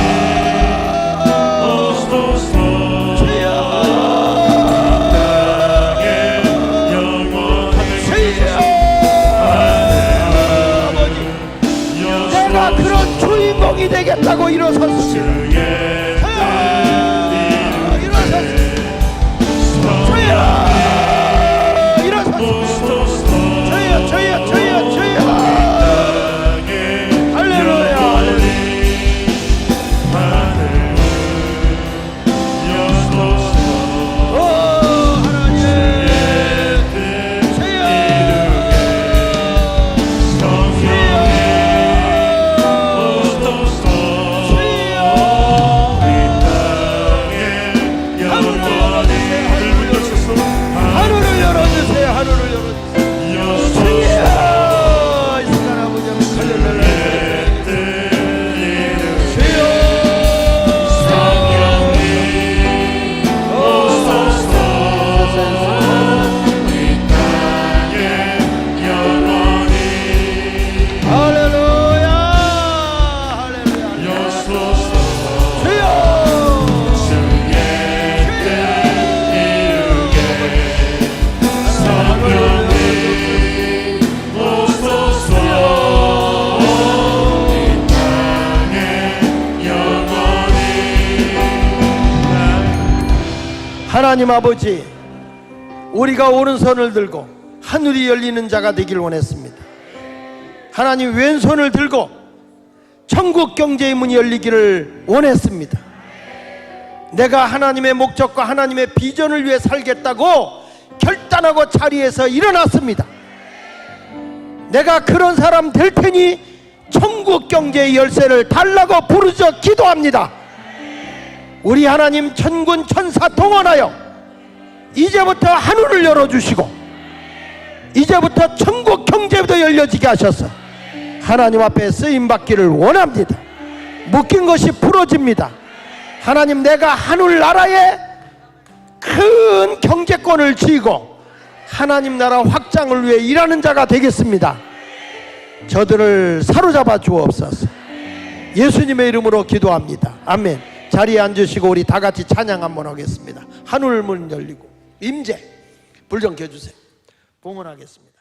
그런 주인공이 되겠다고 일어섰습니다. 하나님 아버지, 우리가 오른손을 들고 하늘이 열리는 자가 되길 원했습니다. 하나님, 왼손을 들고 천국 경제의 문이 열리기를 원했습니다. 내가 하나님의 목적과 하나님의 비전을 위해 살겠다고 결단하고 자리에서 일어났습니다. 내가 그런 사람 될 테니 천국 경제의 열쇠를 달라고 부르짖어 기도합니다. 우리 하나님, 천군 천사 동원하여 이제부터 하늘을 열어주시고 이제부터 천국 경제부터 열려지게 하셔서 하나님 앞에 쓰임받기를 원합니다. 묶인 것이 풀어집니다. 하나님, 내가 하늘나라에 큰 경제권을 쥐고 하나님 나라 확장을 위해 일하는 자가 되겠습니다. 저들을 사로잡아 주옵소서. 예수님의 이름으로 기도합니다. 아멘. 자리에 앉으시고 우리 다 같이 찬양 한번 하겠습니다. 하늘 문 열리고 임재 불 좀 켜주세요. 봉헌하겠습니다.